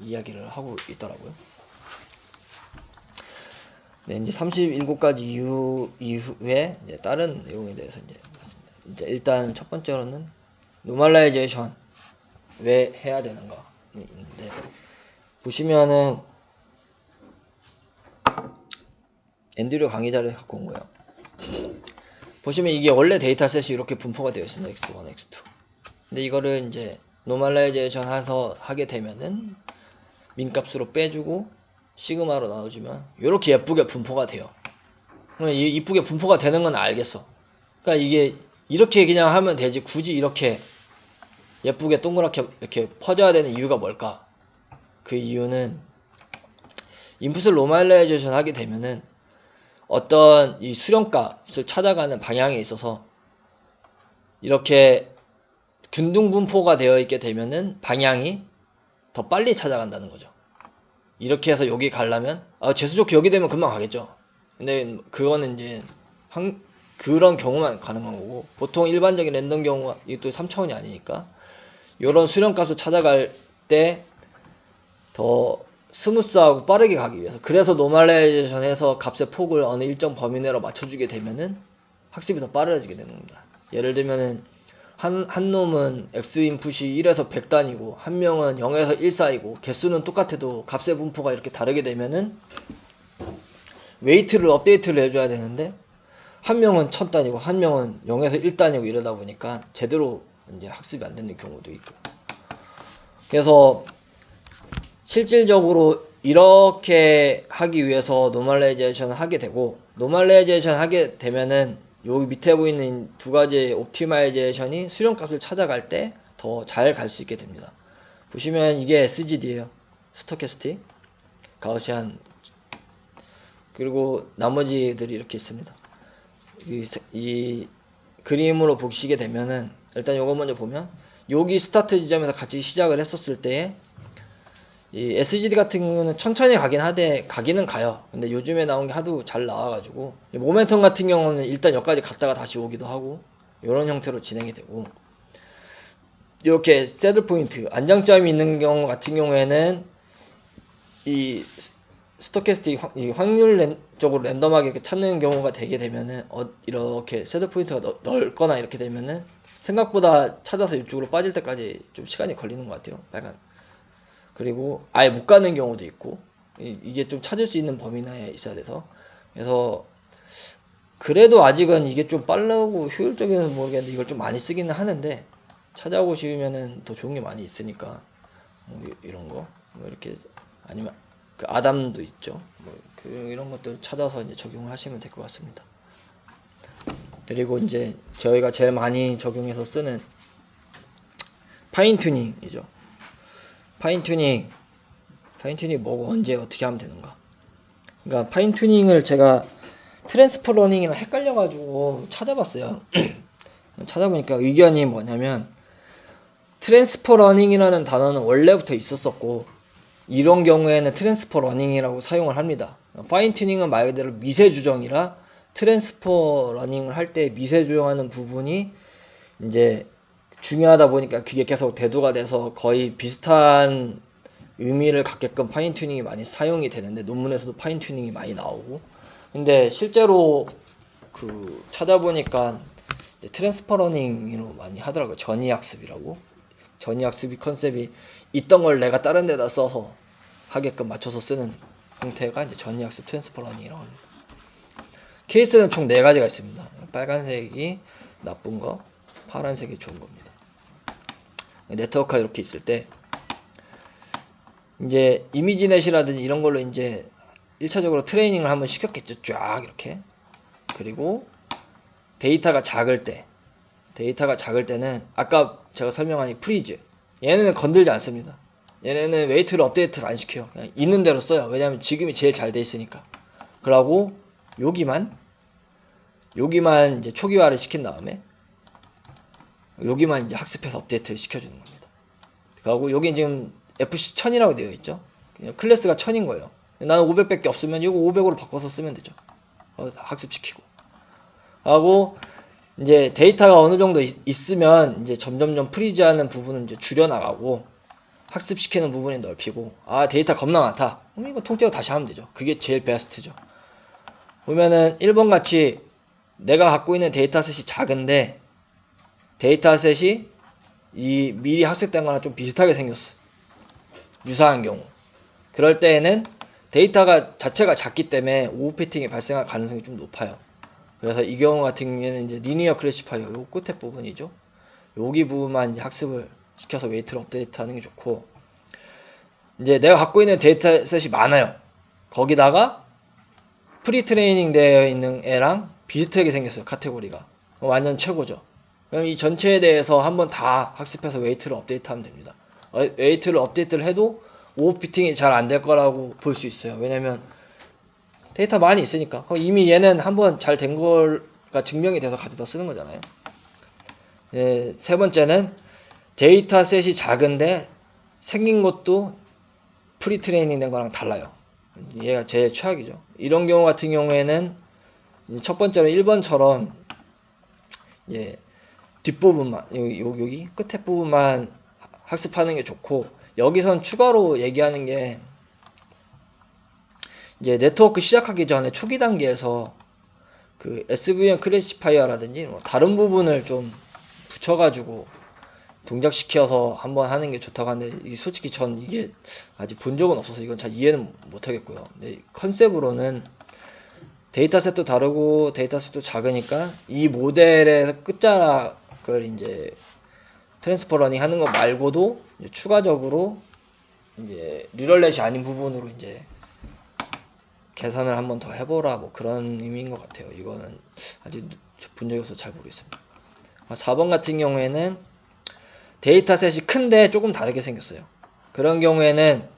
이야기를 하고 있더라고요. 네, 이제 37가지 이후에 이제 다른 내용에 대해서 이제 일단 첫 번째로는 노멀라이제이션 왜 해야 되는가 있는데 보시면은 앤드류 강의 자료에서 갖고 온 거예요. 보시면 이게 원래 데이터셋이 이렇게 분포가 되어 있습니다. x1, x2. 근데 이거를 이제 노멀라이제이션 해서 하게 되면은 민값으로 빼주고 시그마로 나눠주면 이렇게 예쁘게 분포가 돼요. 이쁘게 분포가 되는 건 알겠어. 그러니까 이게 이렇게 그냥 하면 되지 굳이 이렇게 예쁘게 동그랗게 이렇게 퍼져야 되는 이유가 뭘까? 그 이유는 인풋을 노멀라이제이션 하게 되면은 어떤 이 수렴값을 찾아가는 방향에 있어서 이렇게 균등 분포가 되어 있게 되면은 방향이 더 빨리 찾아간다는 거죠. 이렇게 해서 여기 가려면 재수 좋게 여기 되면 금방 가겠죠. 근데 그거는 이제 그런 경우만 가능한 거고 보통 일반적인 랜덤 경우가 이게 또 3차원이 아니니까 이런 수렴값을 찾아갈 때 더 스무스하고 빠르게 가기 위해서 그래서 노멀라이제이션 해서 값의 폭을 어느 일정 범위 내로 맞춰주게 되면은 학습이 더 빠르어지게 되는 겁니다. 예를 들면은 한 놈은 x 인풋이 1에서 100단위고 한 명은 0에서 1 사이고 개수는 똑같아도 값의 분포가 이렇게 다르게 되면은 웨이트를 업데이트를 해줘야 되는데 한 명은 1000단위고 한 명은 0에서 1단위고 이러다 보니까 제대로 이제 학습이 안 되는 경우도 있고 그래서 실질적으로 이렇게 하기 위해서 노멀라이제이션을 하게 되고 노멀라이제이션 하게 되면은 여기 밑에 보이는 두 가지의 옵티마이제이션이 수렴값을 찾아갈 때 더 잘 갈 수 있게 됩니다. 보시면 이게 SGD예요. 스토캐스틱, 가우시안 그리고 나머지들이 이렇게 있습니다. 이 그림으로 보시게 되면은 일단 요거 먼저 보면 여기 스타트 지점에서 같이 시작을 했었을 때에 이 SGD 같은 경우는 천천히 가기는 가요. 근데 요즘에 나온 게 하도 잘 나와가지고 모멘텀 같은 경우는 일단 여기까지 갔다가 다시 오기도 하고 이런 형태로 진행이 되고 이렇게 새들 포인트 안정점이 있는 경우 같은 경우에는 이 스토캐스틱 확률적으로 랜덤하게 이렇게 찾는 경우가 되게 되면은 이렇게 새들 포인트가 넓거나 이렇게 되면은 생각보다 찾아서 이쪽으로 빠질 때까지 좀 시간이 걸리는 것 같아요. 약간 그리고 아예 못 가는 경우도 있고 이게 좀 찾을 수 있는 범위 내에 있어야 돼서. 그래서 그래도 아직은 이게 좀 빠르고 효율적인지 모르겠는데 이걸 좀 많이 쓰기는 하는데, 찾아보시면은 더 좋은 게 많이 있으니까 뭐 이런 거 뭐 이렇게, 아니면 그 아담도 있죠. 뭐 이런 것들 찾아서 이제 적용을 하시면 될 것 같습니다. 그리고 이제 저희가 제일 많이 적용해서 쓰는 파인 튜닝이죠. 파인 튜닝 뭐고 언제 어떻게 하면 되는가. 그러니까 파인 튜닝을 제가 트랜스퍼 러닝이랑 헷갈려가지고 찾아봤어요. 찾아보니까 의견이 뭐냐면, 트랜스퍼 러닝이라는 단어는 원래부터 있었었고, 이런 경우에는 트랜스퍼 러닝이라고 사용을 합니다. 파인 튜닝은 말 그대로 미세 조정이라, 트랜스퍼 러닝을 할 때 미세 조정하는 부분이 이제 중요하다 보니까 그게 계속 대두가 돼서 거의 비슷한 의미를 갖게끔 파인 튜닝이 많이 사용이 되는데, 논문에서도 파인 튜닝이 많이 나오고. 근데 실제로 그 찾아보니까 트랜스퍼 러닝으로 많이 하더라고요. 전이학습이라고. 전이학습이 컨셉이 있던 걸 내가 다른 데다 써서 하게끔 맞춰서 쓰는 형태가 이제 전이학습 트랜스퍼 러닝이라고 합니다. 케이스는 총 4가지가 있습니다. 빨간색이 나쁜 거, 파란색이 좋은 겁니다. 네트워크가 이렇게 있을 때 이제 이미지넷이라든지 이런 걸로 이제 1차적으로 트레이닝을 한번 시켰겠죠. 쫙 이렇게. 그리고 데이터가 작을 때는 아까 제가 설명한 이 프리즈, 얘네는 건들지 않습니다. 얘네는 웨이트를 업데이트를 안 시켜요. 그냥 있는 대로 써요. 왜냐면 지금이 제일 잘 돼 있으니까. 그러고 여기만 이제 초기화를 시킨 다음에 여기만 이제 학습해서 업데이트를 시켜주는 겁니다. 그리고 여기 지금 FC 1000이라고 되어 있죠. 그냥 클래스가 1000인 거예요. 나는 500밖에 없으면 이거 500으로 바꿔서 쓰면 되죠. 학습시키고. 하고 이제 데이터가 어느 정도 있으면 이제 점점점 프리즈하는 부분은 이제 줄여나가고, 학습시키는 부분이 넓히고. 아, 데이터 겁나 많다. 그럼 이거 통째로 다시 하면 되죠. 그게 제일 베스트죠. 보면은 1번 같이 내가 갖고 있는 데이터셋이 작은데 데이터셋이 이 미리 학습된 거랑 좀 비슷하게 생겼어. 유사한 경우. 그럴 때에는 데이터가 자체가 작기 때문에 오버피팅이 발생할 가능성이 좀 높아요. 그래서 이 경우 같은 경우에는 이제 리니어 클래시파이어, 요 끝에 부분이죠. 여기 부분만 이제 학습을 시켜서 웨이트를 업데이트 하는 게 좋고, 이제 내가 갖고 있는 데이터셋이 많아요. 거기다가 프리 트레이닝 되어 있는 애랑 비슷하게 생겼어요. 카테고리가. 완전 최고죠. 그럼 이 전체에 대해서 한번 다 학습해서 웨이트를 업데이트 하면 됩니다. 웨이트를 업데이트를 해도 오버피팅이 잘 안 될 거라고 볼 수 있어요. 왜냐면 데이터 많이 있으니까. 이미 얘는 한번 잘 된 거가 증명이 돼서 가져다 쓰는 거잖아요. 네, 세 번째는 데이터셋이 작은데 생긴 것도 프리 트레이닝 된 거랑 달라요. 얘가 제일 최악이죠. 이런 경우 같은 경우에는 첫 번째로 1번처럼 이제 뒷부분만, 여기 끝에 부분만 학습하는 게 좋고, 여기선 추가로 얘기하는 게 이제 네트워크 시작하기 전에 초기 단계에서 그 SVM 클래시파이어라든지 뭐 다른 부분을 좀 붙여가지고 동작시켜서 한번 하는 게 좋다고 하는데, 이게 솔직히 전 이게 아직 본 적은 없어서 이건 잘 이해는 못하겠고요. 근데 컨셉으로는 데이터셋도 다르고 데이터셋도 작으니까 이 모델의 끝자락을 이제 트랜스퍼 러닝 하는 거 말고도 이제 추가적으로 이제 뉴럴넷이 아닌 부분으로 이제 계산을 한번 더 해보라, 뭐 그런 의미인 것 같아요. 이거는 아직 본 적이 없어서 잘 모르겠습니다. 4번 같은 경우에는 데이터셋이 큰데 조금 다르게 생겼어요. 그런 경우에는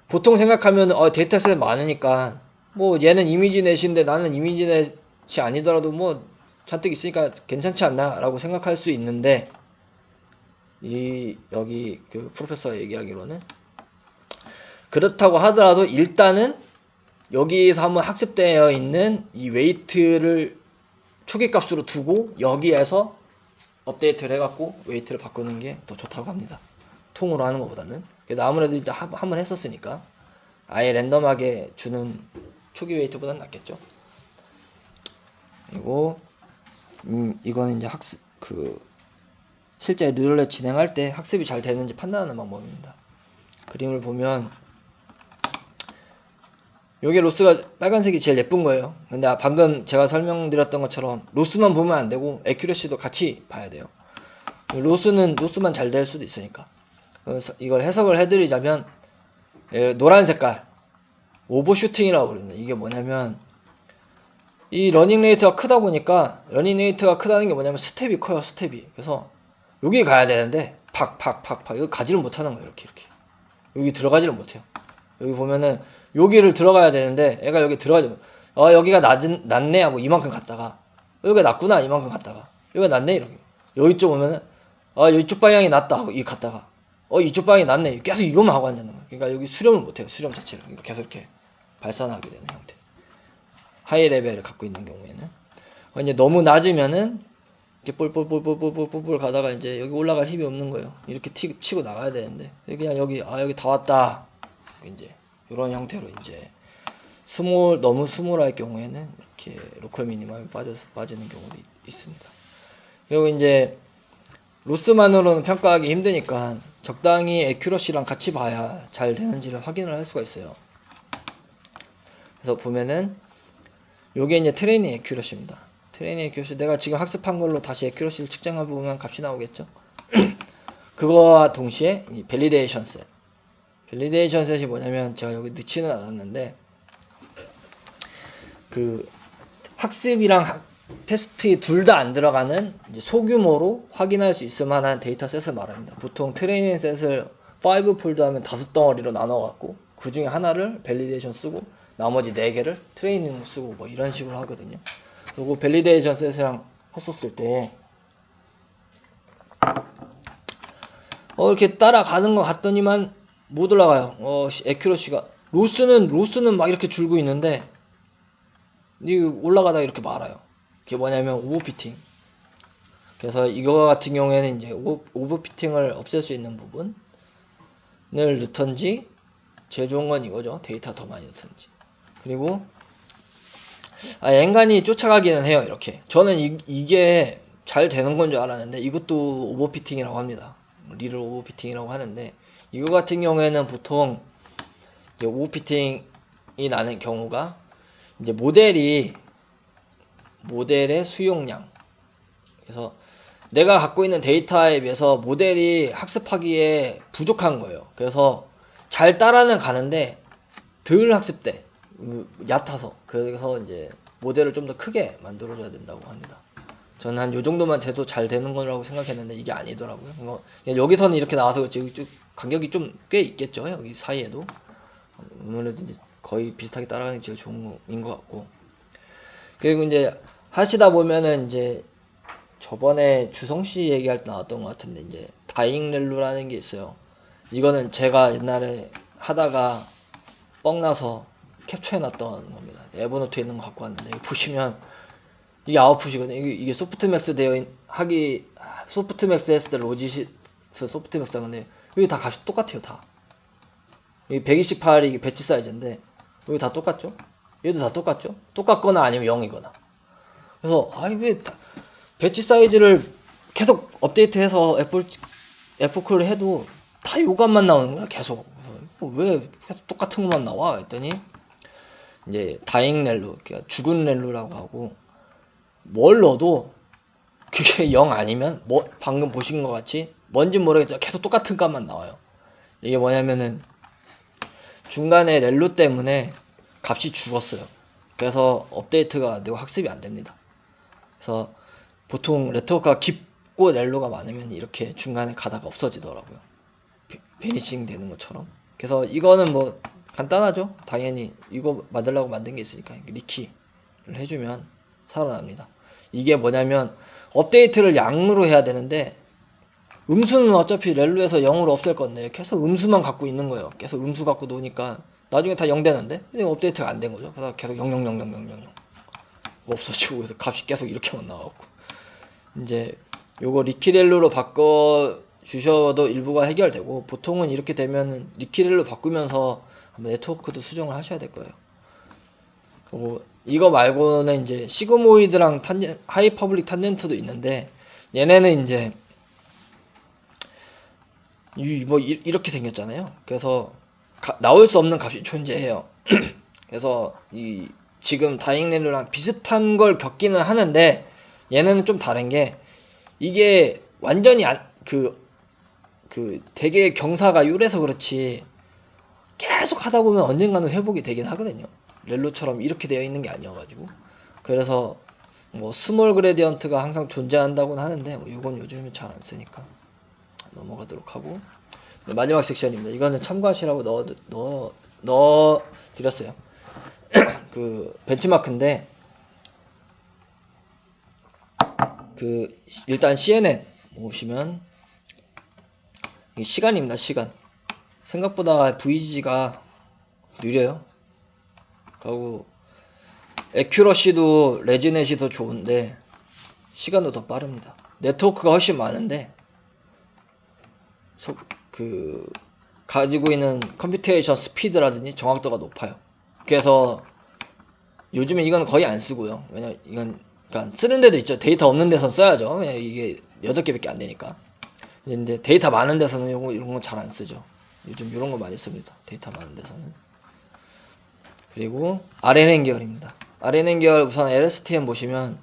보통 생각하면 데이터셋 많으니까 뭐 얘는 이미지넷인데 나는 이미지넷이 아니더라도 뭐 잔뜩 있으니까 괜찮지 않나 라고 생각할 수 있는데, 여기 그 프로페서가 얘기하기로는 그렇다고 하더라도 일단은 여기에서 한번 학습되어 있는 이 웨이트를 초기 값으로 두고 여기에서 업데이트를 해갖고 웨이트를 바꾸는 게 더 좋다고 합니다. 통으로 하는 것보다는. 그래도 아무래도 일단 한번 했었으니까 아예 랜덤하게 주는 초기 웨이트보다는 낫겠죠. 그리고 이거는 이제 실제 뉴럴넷 진행할 때 학습이 잘 되는지 판단하는 방법입니다. 그림을 보면 요게 로스가 빨간색이 제일 예쁜 거예요. 근데 방금 제가 설명드렸던 것처럼 로스만 보면 안 되고 애큐러시도 같이 봐야 돼요. 로스만 잘 될 수도 있으니까. 그래서 이걸 해석을 해드리자면 노란 색깔 오버슈팅이라고 부릅니다. 이게 뭐냐면 이 러닝 레이트가 크다 보니까 러닝 레이트가 크다는 게 뭐냐면 스텝이 커요. 스텝이. 그래서 여기 가야 되는데 팍팍팍팍 이거 가지를 못하는 거예요. 이렇게 여기 들어가지를 못해요. 여기 보면은 여기를 들어가야 되는데 얘가 여기 들어가지 여기가 낮네 하고 이만큼 갔다가 여기가 낮구나 이만큼 갔다가 여기가 낮네 이렇게 여기쪽 오면은 이쪽 방향이 낮다 하고 이 갔다가 이쪽 방향이 낮네 계속 이것만 하고 앉는 거예요. 그러니까 여기 수렴을 못해요. 수렴 자체를 그러니까 계속 이렇게 발산하게 되는 형태. 하이 레벨을 갖고 있는 경우에는 이제 너무 낮으면은 이렇게 볼 가다가 이제 여기 올라갈 힘이 없는 거예요. 이렇게 치고 나가야 되는데 그냥 여기 다 왔다 이제 이런 형태로 이제 너무 스몰할 경우에는 이렇게 로컬 미니멈에 빠지는 경우도 있습니다. 그리고 이제 로스만으로는 평가하기 힘드니까 적당히 애큐러시랑 같이 봐야 잘 되는지를 확인을 할 수가 있어요. 그래서 보면은 요게 이제 트레이닝 애큐러시입니다. 트레이닝 애큐러시 내가 지금 학습한 걸로 다시 애큐러시를 측정해 보면 값이 나오겠죠. 그거와 동시에 이 밸리데이션 셋. 밸리데이션 셋이 뭐냐면 제가 여기 넣지는 않았는데 그 학습이랑 테스트 둘 다 안 들어가는 이제 소규모로 확인할 수 있을 만한 데이터 셋을 말합니다. 보통 트레이닝 셋을 5폴드 하면 5덩어리로 나눠 갖고 그 중에 하나를 밸리데이션 쓰고 나머지 4개를 트레이닝 쓰고 뭐 이런 식으로 하거든요. 그리고 밸리데이션 셋이랑 했었을 때 이렇게 따라가는 것 같더니만 못 올라가요. 애큐러시가 로스는 막 이렇게 줄고 있는데 이 올라가다가 이렇게 말아요. 그게 뭐냐면 오버피팅. 그래서 이거 같은 경우에는 이제 오버피팅을 없앨 수 있는 부분을 넣던지 제일 좋은 건 이거죠. 데이터 더 많이 넣던지. 그리고 엔간히 쫓아가기는 해요. 이렇게 저는 이게 잘 되는 건 줄 알았는데 이것도 오버피팅이라고 합니다. 리를 오버피팅이라고 하는데 이거 같은 경우에는 보통 이제 오버피팅이 나는 경우가 이제 모델의 수용량, 그래서 내가 갖고 있는 데이터에 비해서 모델이 학습하기에 부족한 거예요. 그래서 잘 따라는 가는데 덜 학습돼, 얕아서. 그래서 이제 모델을 좀 더 크게 만들어줘야 된다고 합니다. 저는 한 요 정도만 돼도 잘 되는 거라고 생각했는데 이게 아니더라고요. 여기서는 이렇게 나와서 그렇지 간격이 좀 꽤 있겠죠. 여기 사이에도 아무래도 이제 거의 비슷하게 따라가는 게 제일 좋은 거인 것 같고. 그리고 이제 하시다 보면은 이제 저번에 주성씨 얘기할 때 나왔던 것 같은데 이제 다잉 렐루라는 게 있어요. 이거는 제가 옛날에 하다가 뻥나서 캡처해놨던 겁니다. 에버노트에 있는 거 갖고 왔는데 여기 보시면 이게 아웃풋이거든요. 이게 소프트맥스 소프트맥스 했을 때 로지시스 소프트맥스 하는데 여기 다 값이 똑같아요. 다. 여기 128이 이게 배치 사이즈인데 여기 다 똑같죠? 얘도 다 똑같죠? 똑같거나 아니면 0이거나. 그래서 왜 배치 사이즈를 계속 업데이트해서 애플콜을 해도 다 요 값만 나오는 거야 계속. 왜 계속 똑같은 것만 나와? 했더니 이제 다잉 렐루, 그러니까 죽은 렐루라고 하고 뭘 넣어도 그게 0 아니면 방금 보신 것 같이 뭔진 모르겠지만 계속 똑같은 값만 나와요. 이게 뭐냐면은 중간에 렐루 때문에 값이 죽었어요. 그래서 업데이트가 안 되고 학습이 안 됩니다. 그래서 보통 네트워크가 깊고 렐루가 많으면 이렇게 중간에 가다가 없어지더라고요. 베니싱 되는 것처럼. 그래서 이거는 뭐 간단하죠. 당연히 이거 만들려고 만든 게 있으니까 리키를 해주면 살아납니다. 이게 뭐냐면 업데이트를 양으로 해야 되는데 음수는 어차피 렐루에서 0으로 없앨 건데 계속 음수만 갖고 있는 거예요. 계속 음수 갖고 노니까 나중에 다 0 되는데 업데이트가 안 된 거죠. 그래서 계속 0000000 없어지고 그래서 값이 계속 이렇게만 나왔고 이제 요거 리키렐루로 바꿔 주셔도 일부가 해결되고 보통은 이렇게 되면은 리키렐루 바꾸면서 한번 네트워크도 수정을 하셔야 될 거예요. 그리고 이거 말고는 이제 시그모이드랑 하이 퍼블릭 탄젠트도 있는데 얘네는 이제 뭐 이렇게 생겼잖아요. 그래서 나올 수 없는 값이 존재해요. 그래서 이 지금 다잉레노랑 비슷한 걸 겪기는 하는데 얘는 좀 다른 게 이게 완전히 되게 경사가 요래서 그렇지 계속 하다 보면 언젠가는 회복이 되긴 하거든요. 렐로처럼 이렇게 되어 있는 게 아니어가지고. 그래서 뭐 스몰 그레디언트가 항상 존재한다고는 하는데 뭐 이건 요즘에 잘 안 쓰니까 넘어가도록 하고. 네, 마지막 섹션입니다. 이거는 참고하시라고 넣어 드렸어요. 그 벤치마크인데 그 일단 CNN 보시면 시간입니다. 시간. 생각보다 VG가 느려요. 그리고 에큐러시도 레지넷이 더 좋은데 시간도 더 빠릅니다. 네트워크가 훨씬 많은데 가지고 있는 컴퓨테이션 스피드라든지 정확도가 높아요. 그래서 요즘에 이건 거의 안 쓰고요. 왜냐 이건 그러니까 쓰는 데도 있죠. 데이터 없는 데선 써야죠. 왜냐 이게 8개밖에 안 되니까. 근데 데이터 많은 데서는 이런 거 잘 안 쓰죠. 요즘 이런 거 많이 씁니다. 데이터 많은 데서는. 그리고 RNN 계열입니다. RNN 계열 우선 LSTM 보시면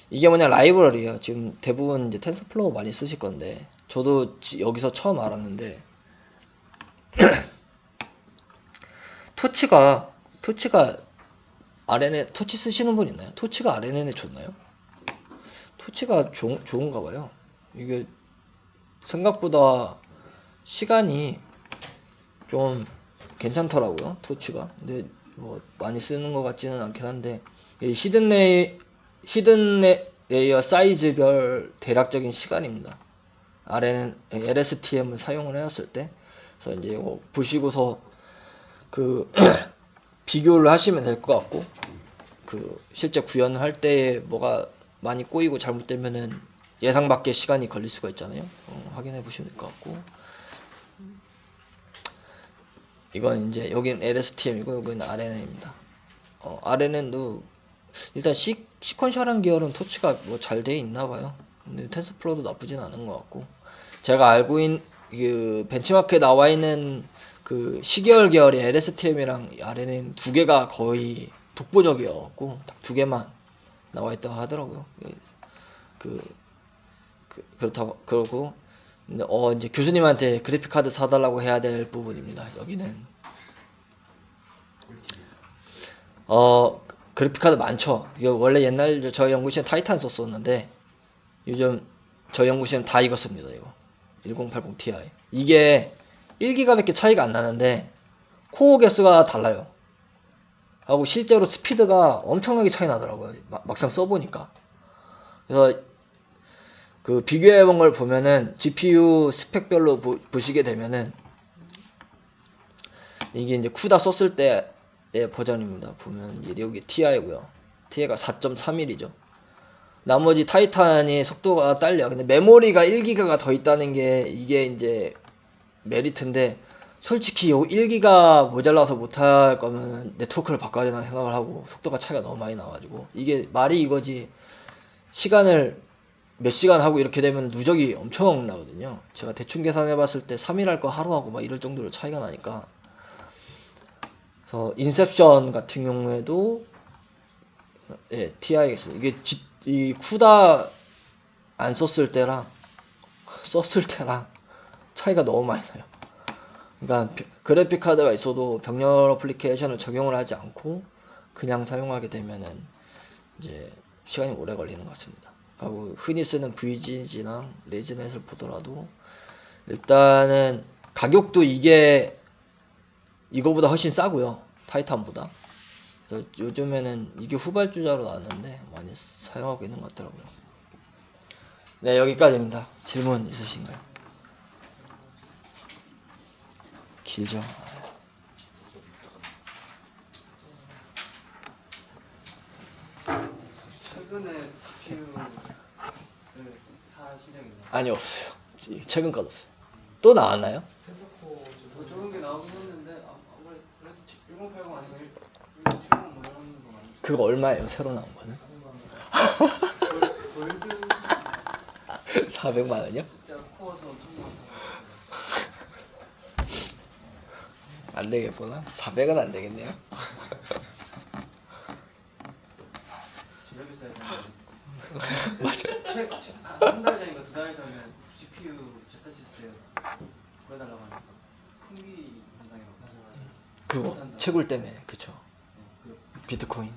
이게 뭐냐 라이브러리예요. 지금 대부분 이제 텐서플로우 많이 쓰실 건데 저도 여기서 처음 알았는데 토치가 RNN 토치 쓰시는 분 있나요? 토치가 RNN에 좋나요? 토치가 좋은가 봐요. 이게 생각보다 시간이 좀 괜찮더라고요. 토치가. 근데 뭐 많이 쓰는 것 같지는 않긴 한데 히든 레이어 사이즈별 대략적인 시간입니다. LSTM을 사용을 해왔을 때. 그래서 이제 이거 보시고서 비교를 하시면 될 것 같고, 실제 구현을 할 때 뭐가 많이 꼬이고 잘못되면은 예상 밖의 시간이 걸릴 수가 있잖아요. 확인해 보시면 될 것 같고. 이건 이제 여기는 LSTM이고 여기는 RNN입니다. RNN도 일단 시퀀셜한 계열은 토치가 뭐 잘 돼 있나 봐요. 근데 텐서플로우도 나쁘진 않은 것 같고 제가 알고 있는 벤치마크에 나와 있는 시계열 계열의 LSTM이랑 RNN 두 개가 거의 독보적이었고 딱 두 개만 나와 있다고 하더라고요. 그렇다고 그러고 이제 교수님한테 그래픽 카드 사달라고 해야 될 부분입니다. 여기는 그래픽 카드 많죠. 이거 원래 옛날 저희 연구실은 타이탄 썼었는데 요즘 저희 연구실은 다 이거 씁니다. 이거 1080 Ti 이게 1기가밖에 차이가 안 나는데 코어 개수가 달라요. 하고 실제로 스피드가 엄청나게 차이 나더라고요. 막상 써보니까. 그래서 비교해본 걸 보면은 GPU 스펙별로 보시게 되면은 이게 이제 쿠다 썼을 때의 버전입니다. 보면 이제 여기 TI고요. TI가 4.31이죠. 나머지 타이탄이 속도가 딸려. 근데 메모리가 1기가가 더 있다는 게 이게 이제 메리트인데 솔직히 요 1기가 모자라서 못할 거면 네트워크를 바꿔야 되나 생각을 하고 속도가 차이가 너무 많이 나가지고 이게 말이 이거지 시간을 몇 시간 하고 이렇게 되면 누적이 엄청 나거든요. 제가 대충 계산해 봤을 때 3일 할 거 하루 하고 막 이럴 정도로 차이가 나니까. 그래서 인셉션 같은 경우에도 TI가 있어요. 이게 이 쿠다 안 썼을 때랑 썼을 때랑 차이가 너무 많이 나요. 그러니까 그래픽 카드가 있어도 병렬 어플리케이션을 적용을 하지 않고 그냥 사용하게 되면은 이제 시간이 오래 걸리는 것 같습니다. 그리고 흔히 쓰는 VGG나 레지넷을 보더라도 일단은 가격도 이거보다 훨씬 싸고요. 타이탄보다. 그래서 요즘에는 이게 후발주자로 나왔는데 많이 사용하고 있는 것 같더라고요. 네, 여기까지입니다. 질문 있으신가요? 길죠? 최근에 GPU를 사시려면 아니, 없어요. 최근 건 없어요. 또 나왔나요? 테스코 더 좋은 게 나오긴 했는데 아무래도 그래도 1080 아니면 1070 뭐 이런 거 많이 그거 얼마예요? 새로 나온 거는? 골드 400만 원이요? 진짜 코어서 엄청 많다. 안 되겠구나. 400은 안 되겠네요. 진짜 비싸요. 맞아. 한달 전인가 2달 전에 GPU 제타시스 구해달라고 하니까 풍기 현상이라고 하셔가지고 그거 산다. 채굴 때문에 그쵸. 그 비트코인.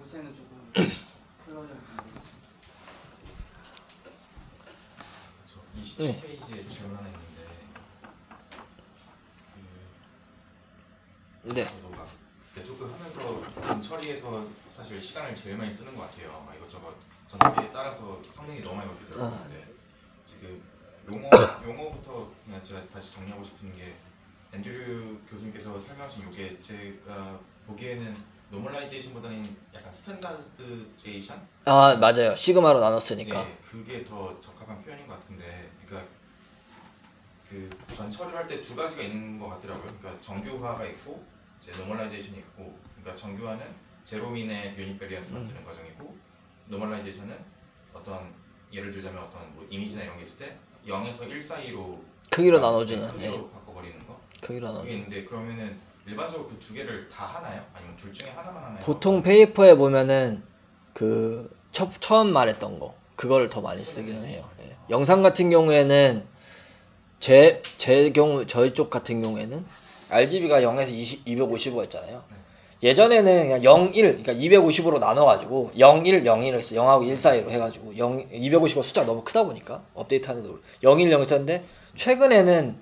요새는 조금 풀어져서 모르겠어요. 저 27페이지에 질문 하나 있는데 네. 저도 막 네트워크 하면서 돈 처리해서 사실 시간을 제일 많이 쓰는 것 같아요. 막 이것저것 전자기에 따라서 성능이 너무 많이 바뀌더라고요. 근데 지금 용어부터 그냥 제가 다시 정리하고 싶은 게 앤드류 교수님께서 설명하신 이게 제가 보기에는 노멀라이제이션보다는 약간 스탠다드제이션? 아 맞아요. 시그마로 나눴으니까. 네, 그게 더 적합한 표현인 것 같은데, 그러니까 그 전 처리를 할 때 두 가지가 있는 것 같더라고요. 그러니까 정규화가 있고 이제 노멀라이제이션이 있고, 그러니까 정규화는 제로민의 유닛 베리언스 만드는 과정이고, 노멀라이제이션은 어떤 예를 들자면 어떤 뭐 이미지나 이런 게 있을 때 0에서 1 사이로 크기로 나눠주는. 크기로 예. 바꿔버리는 거. 크기로 그게 나눠주는. 있는데 그러면은 일반적으로 그 두 개를 다 하나요? 아니면 둘 중에 하나만 하나요? 보통 페이퍼에 보면은 그 처음 말했던 거 그거를 더 많이 쓰기는 해요. 예. 영상 같은 경우에는 제 경우 저희 쪽 같은 경우에는 RGB가 0에서 255였잖아요. 예전에는 그냥 0, 1, 그러니까 250으로 나눠가지고 0, 1, 0, 1을 했어요. 0하고 1 사이로 해가지고 255 숫자가 너무 크다 보니까 업데이트하는데 0, 1, 0 있었는데 최근에는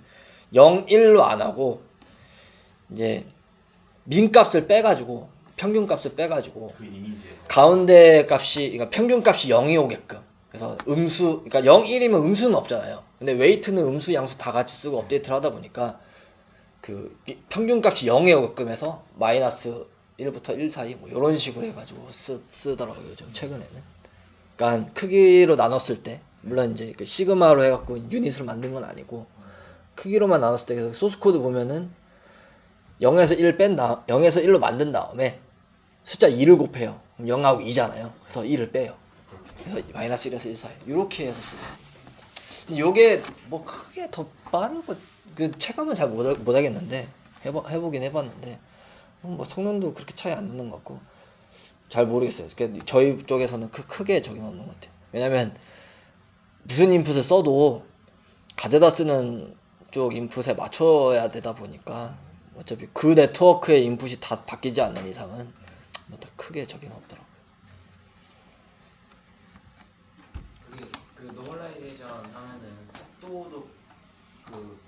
0, 1로 안 하고 이제 민값을 빼가지고 평균값을 빼가지고 그 이미지에서 가운데 값이 그러니까 평균값이 0이 오게끔 그래서 음수 그러니까 0, 1이면 음수는 없잖아요. 근데 웨이트는 음수 양수 다 같이 쓰고 업데이트를 하다 보니까 그 평균값이 0에 오게끔 해서 마이너스 1부터 1 사이 뭐 이런 식으로 해가지고 쓰더라고요 요즘 최근에는. 그러니까 크기로 나눴을 때 물론 이제 그 시그마로 해갖고 유닛을 만든 건 아니고 크기로만 나눴을 때 그래서 소스 코드 보면은 0에서 1 뺀다 0에서 1로 만든 다음에 숫자 2를 곱해요. 그럼 0하고 2잖아요. 그래서 2를 빼요. 그래서 마이너스 1에서 1 사이 이렇게 해서 쓰고. 요게 뭐 크게 더 빠르고 그 체감은 잘 못하겠는데 해보긴 해봤는데 뭐 성능도 그렇게 차이 안 나는 것 같고 잘 모르겠어요. 그러니까 저희 쪽에서는 크게 적용 없는 것 같아요. 왜냐면 무슨 인풋을 써도 가져다 쓰는 쪽 인풋에 맞춰야 되다 보니까 어차피 그 네트워크의 인풋이 다 바뀌지 않는 이상은 뭐 다 크게 적용 없더라고요. 그 노멀라이제이션 하면은 속도도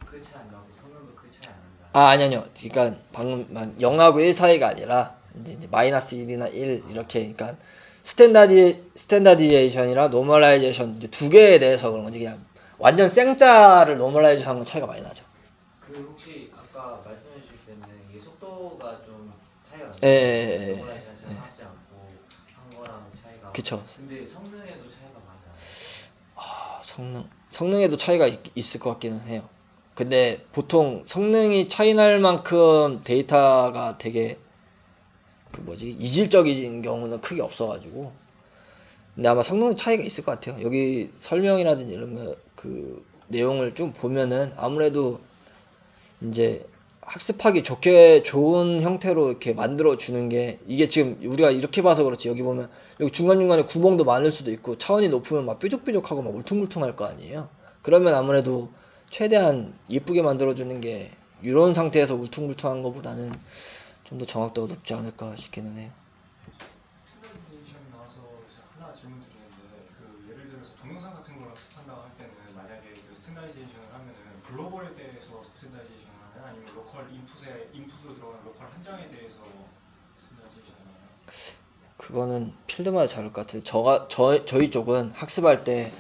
그 차이 안 나고 성능도 그 차이 안 난다. 아 아니요. 그러니까 방금 0하고 1 사이가 아니라 이제 마이너스 1이나 1 이렇게 그러니까 스탠다디제이션이랑 노멀라이제이션 이제 두 개에 대해서 그런 거지 그냥 완전 생짜를 노멀라이제이션 하는 건 차이가 많이 나죠. 그 혹시 아까 말씀해 주실 때는 이게 속도가 좀 차이가 나요. 예. 노멀라이제이션 하지 않고 한 거랑 차이가. 그쵸. 근데 성능에도 차이가 많이 나요. 아, 성능에도 차이가 있을 것 같기는 해요. 근데 보통 성능이 차이 날 만큼 데이터가 되게 이질적인 경우는 크게 없어가지고. 근데 아마 성능 차이가 있을 것 같아요. 여기 설명이라든지 이런 거 그 내용을 좀 보면은 아무래도 이제 학습하기 좋은 형태로 이렇게 만들어 주는 게 이게 지금 우리가 이렇게 봐서 그렇지 여기 보면 여기 중간중간에 구멍도 많을 수도 있고 차원이 높으면 막 뾰족뾰족하고 막 울퉁불퉁할 거 아니에요. 그러면 아무래도 최대한 예쁘게 만들어 주는 게 이런 상태에서 울퉁불퉁한 것보다는 좀 더 정확도가 높지 않을까 싶기는 해요. 스탠다드제이션 나와서 하나 질문 드리는데 그 예를 들어서 동영상 같은 걸 학습한다고 할 때는 만약에 그 스탠다이제이션을 하면은 글로벌에 대해서 스탠다이제이션을 하나요? 아니면 로컬 인풋으로 들어가는 로컬 한 장에 대해서 스탠다이제이션을 하나요? 그거는 필드마다 다를 것 같아요. 저희 쪽은 학습할 때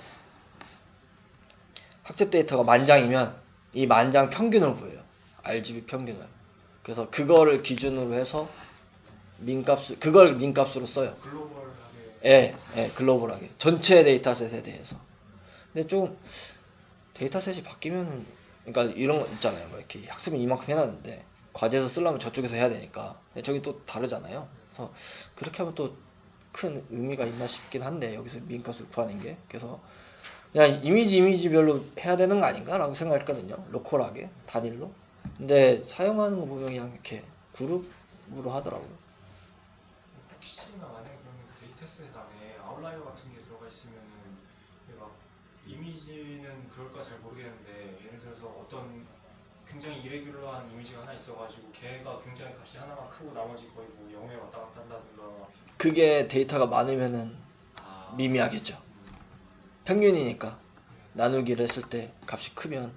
학습 데이터가 10,000장이면 이 10,000장 평균을 구해요. RGB 평균을. 그래서 그거를 기준으로 해서 그걸 민값으로 써요. 글로벌하게. 예, 글로벌하게. 전체 데이터셋에 대해서. 근데 좀 데이터셋이 바뀌면은 그러니까 이런 거 있잖아요. 뭐 이렇게 학습은 이만큼 해놨는데 과제에서 쓰려면 저쪽에서 해야 되니까. 근데 저기 또 다르잖아요. 그래서 그렇게 하면 또 큰 의미가 있나 싶긴 한데 여기서 민값을 구하는 게. 그래서 그냥 이미지별로 해야 되는 거 아닌가라고 생각했거든요. 로컬하게 단일로. 근데 사용하는 거 보면 그냥 이렇게 그룹으로 하더라고요. 혹시나 만약에 그러면 그 데이터 셋 안에 아웃라이어 같은 게 들어가 있으면은 이게 막 이미지는 그럴까 잘 모르겠는데 예를 들어서 어떤 굉장히 이레귤러한 이미지가 하나 있어가지고 걔가 굉장히 값이 하나만 크고 나머지 거의 뭐 0에 왔다 갔다 한다든가. 그게 데이터가 많으면은 아, 미미하겠죠. 평균이니까 나누기를 했을 때 값이 크면.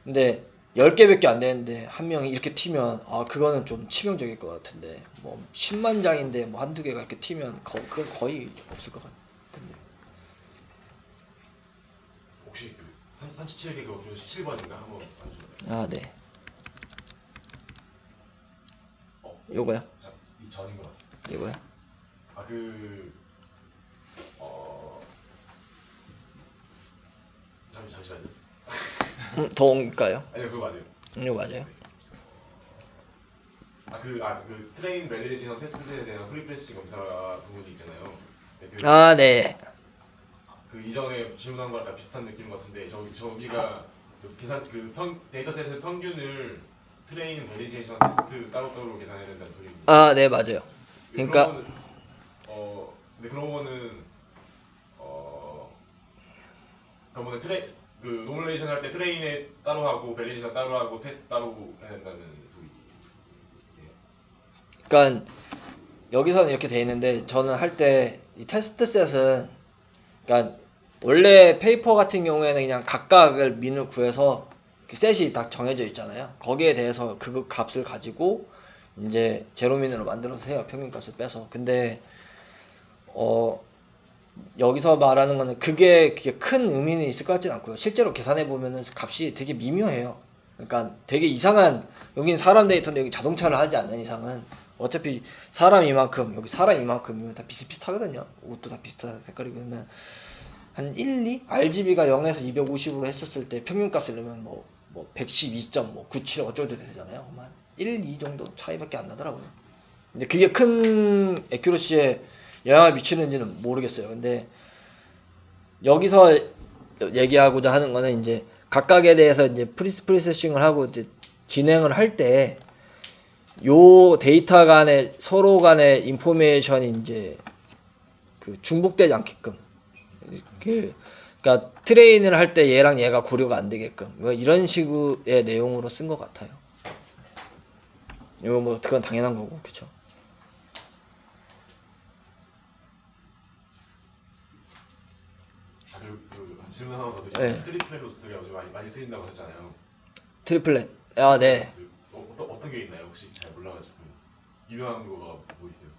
근데 10개밖에 안 되는데 한 명이 이렇게 튀면 그거는 좀 치명적일 것 같은데 뭐 10만 장인데 뭐 한두 개가 이렇게 튀면 그건 거의 없을 것 같은데. 혹시 그 37개 그거 중 17번인가 한번 봐주세요. 아, 네. 요거요? 자, 이 전인 것 같아요. 이거요? 잠시만요. 더운가요? 아니요, 그거 맞아요. 이거 맞아요. 그 트레인 밸리데이션 테스트에 대한 프리프레시 검사 부분이 있잖아요. 아, 네. 그 이전에 질문한 거랑 비슷한 느낌 같은데 저기가 그 계산 데이터셋의 평균을 트레인 밸리데이션 테스트 따로따로 계산해야 된다는 소리입니다. 아, 네, 맞아요. 그러니까 근데 그러면은 그러면 그 노멀레이션 할 때 트레인에 따로 하고 밸리데이션 따로 하고 테스트 따로 해야 된다는 소리예요. 그러니까 여기서는 이렇게 돼 있는데 저는 할 때 이 테스트 셋은 그러니까 원래 페이퍼 같은 경우에는 그냥 각각을 민을 구해서 셋이 딱 정해져 있잖아요. 거기에 대해서 그 값을 가지고 이제 제로민으로 만들어서 해요. 평균값을 빼서. 근데 여기서 말하는 거는 그게 큰 의미는 있을 것 같진 않고요. 실제로 계산해 보면은 값이 되게 미묘해요. 그러니까 되게 이상한, 여긴 사람 데이터인데 여기 자동차를 하지 않는 이상은 어차피 사람 이만큼, 여기 사람 이만큼이면 다 비슷비슷하거든요. 옷도 다 비슷한 색깔이고. 그러면 한 1, 2? RGB가 0에서 250으로 했었을 때 평균값을 넣으면 뭐 112.97 어쩌고 되잖아요. 한 1, 2 정도 차이밖에 안 나더라고요. 근데 그게 큰 애큐러시에 영향을 미치는지는 모르겠어요. 근데 여기서 얘기하고자 하는 거는 이제 각각에 대해서 이제 프리세싱을 하고 이제 진행을 할 때 요 데이터 간에 서로 간의 인포메이션이 이제 그 중복되지 않게끔 그러니까 트레인을 할 때 얘랑 얘가 고려가 안 되게끔 뭐 이런 식의 내용으로 쓴 것 같아요. 이거 뭐 그건 당연한 거고, 그쵸? 질문 하나 더 드릴게요. 네. 트리플렛 로스가 요즘 많이 쓰인다고 하셨잖아요. 트리플렛. 아, 네. 로스. 어떤 게 있나요? 혹시 잘 몰라가지고. 유명한 거가 뭐 있어요?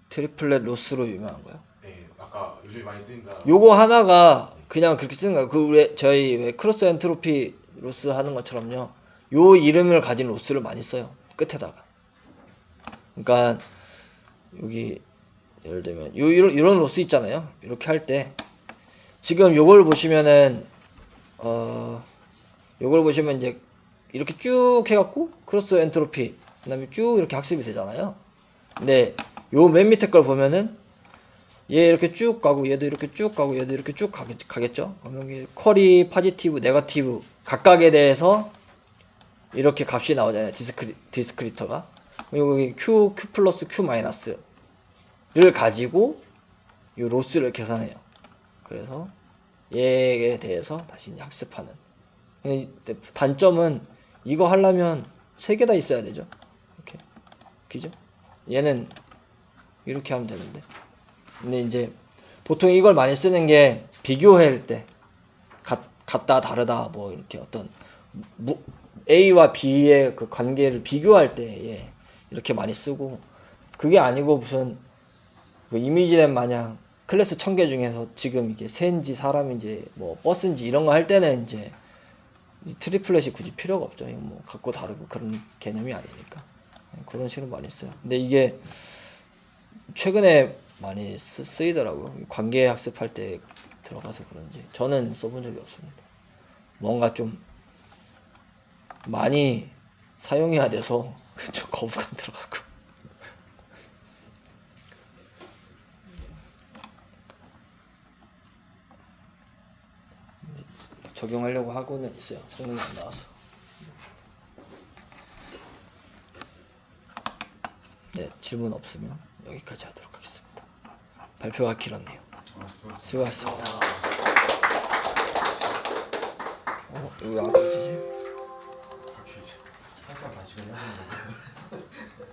트리플렛 로스로 유명한 거요? 네, 아까 요즘에 많이 쓰인다. 요거 하나가 그냥 그렇게 쓰는 거예요. 저희 왜 크로스 엔트로피 로스 하는 것처럼요. 요 이름을 가진 로스를 많이 써요. 끝에다가. 그러니까 여기 예를 들면 이런 로스 있잖아요. 이렇게 할 때 지금 요걸 보시면은 요걸 보시면 이제 이렇게 쭉 해갖고 크로스 엔트로피 그다음에 쭉 이렇게 학습이 되잖아요. 근데 요 맨 밑에 걸 보면은 얘 이렇게 쭉 가고 얘도 이렇게 쭉 가고 얘도 이렇게 쭉 가겠죠. 그러면 여기 쿼리, 파지티브, 네거티브 각각에 대해서 이렇게 값이 나오잖아요. 디스크리터가. 여기 Q 플러스 Q 마이너스를 가지고 이 로스를 계산해요. 그래서 얘에 대해서 다시 학습하는. 단점은 이거 하려면 3개 다 있어야 되죠. 이렇게. 그죠? 얘는 이렇게 하면 되는데. 근데 이제 보통 이걸 많이 쓰는 게 비교할 때 같다 다르다 뭐 이렇게 어떤 A와 B의 그 관계를 비교할 때 이렇게 많이 쓰고, 그게 아니고 무슨 그 이미지넷 마냥 클래스 1000개 중에서 지금 이게 새인지 사람인지 뭐 버스인지 이런 거 할 때는 이제 트리플렛이 굳이 필요가 없죠. 이거 뭐 갖고 다르고 그런 개념이 아니니까 그런 식으로 많이 써요. 근데 이게 최근에 많이 쓰이더라고요. 관계 학습할 때 들어가서 그런지 저는 써본 적이 없습니다. 뭔가 좀 많이 사용해야 돼서 좀 거부감 들어가고. 적용하려고 하고는 있어요. 성능이 안 나와서. 네, 질문 없으면 여기까지 하도록 하겠습니다. 발표가 길었네요. 수고하셨습니다. 이거 안 꺼지지? 한시간 반씩은 해야 되는데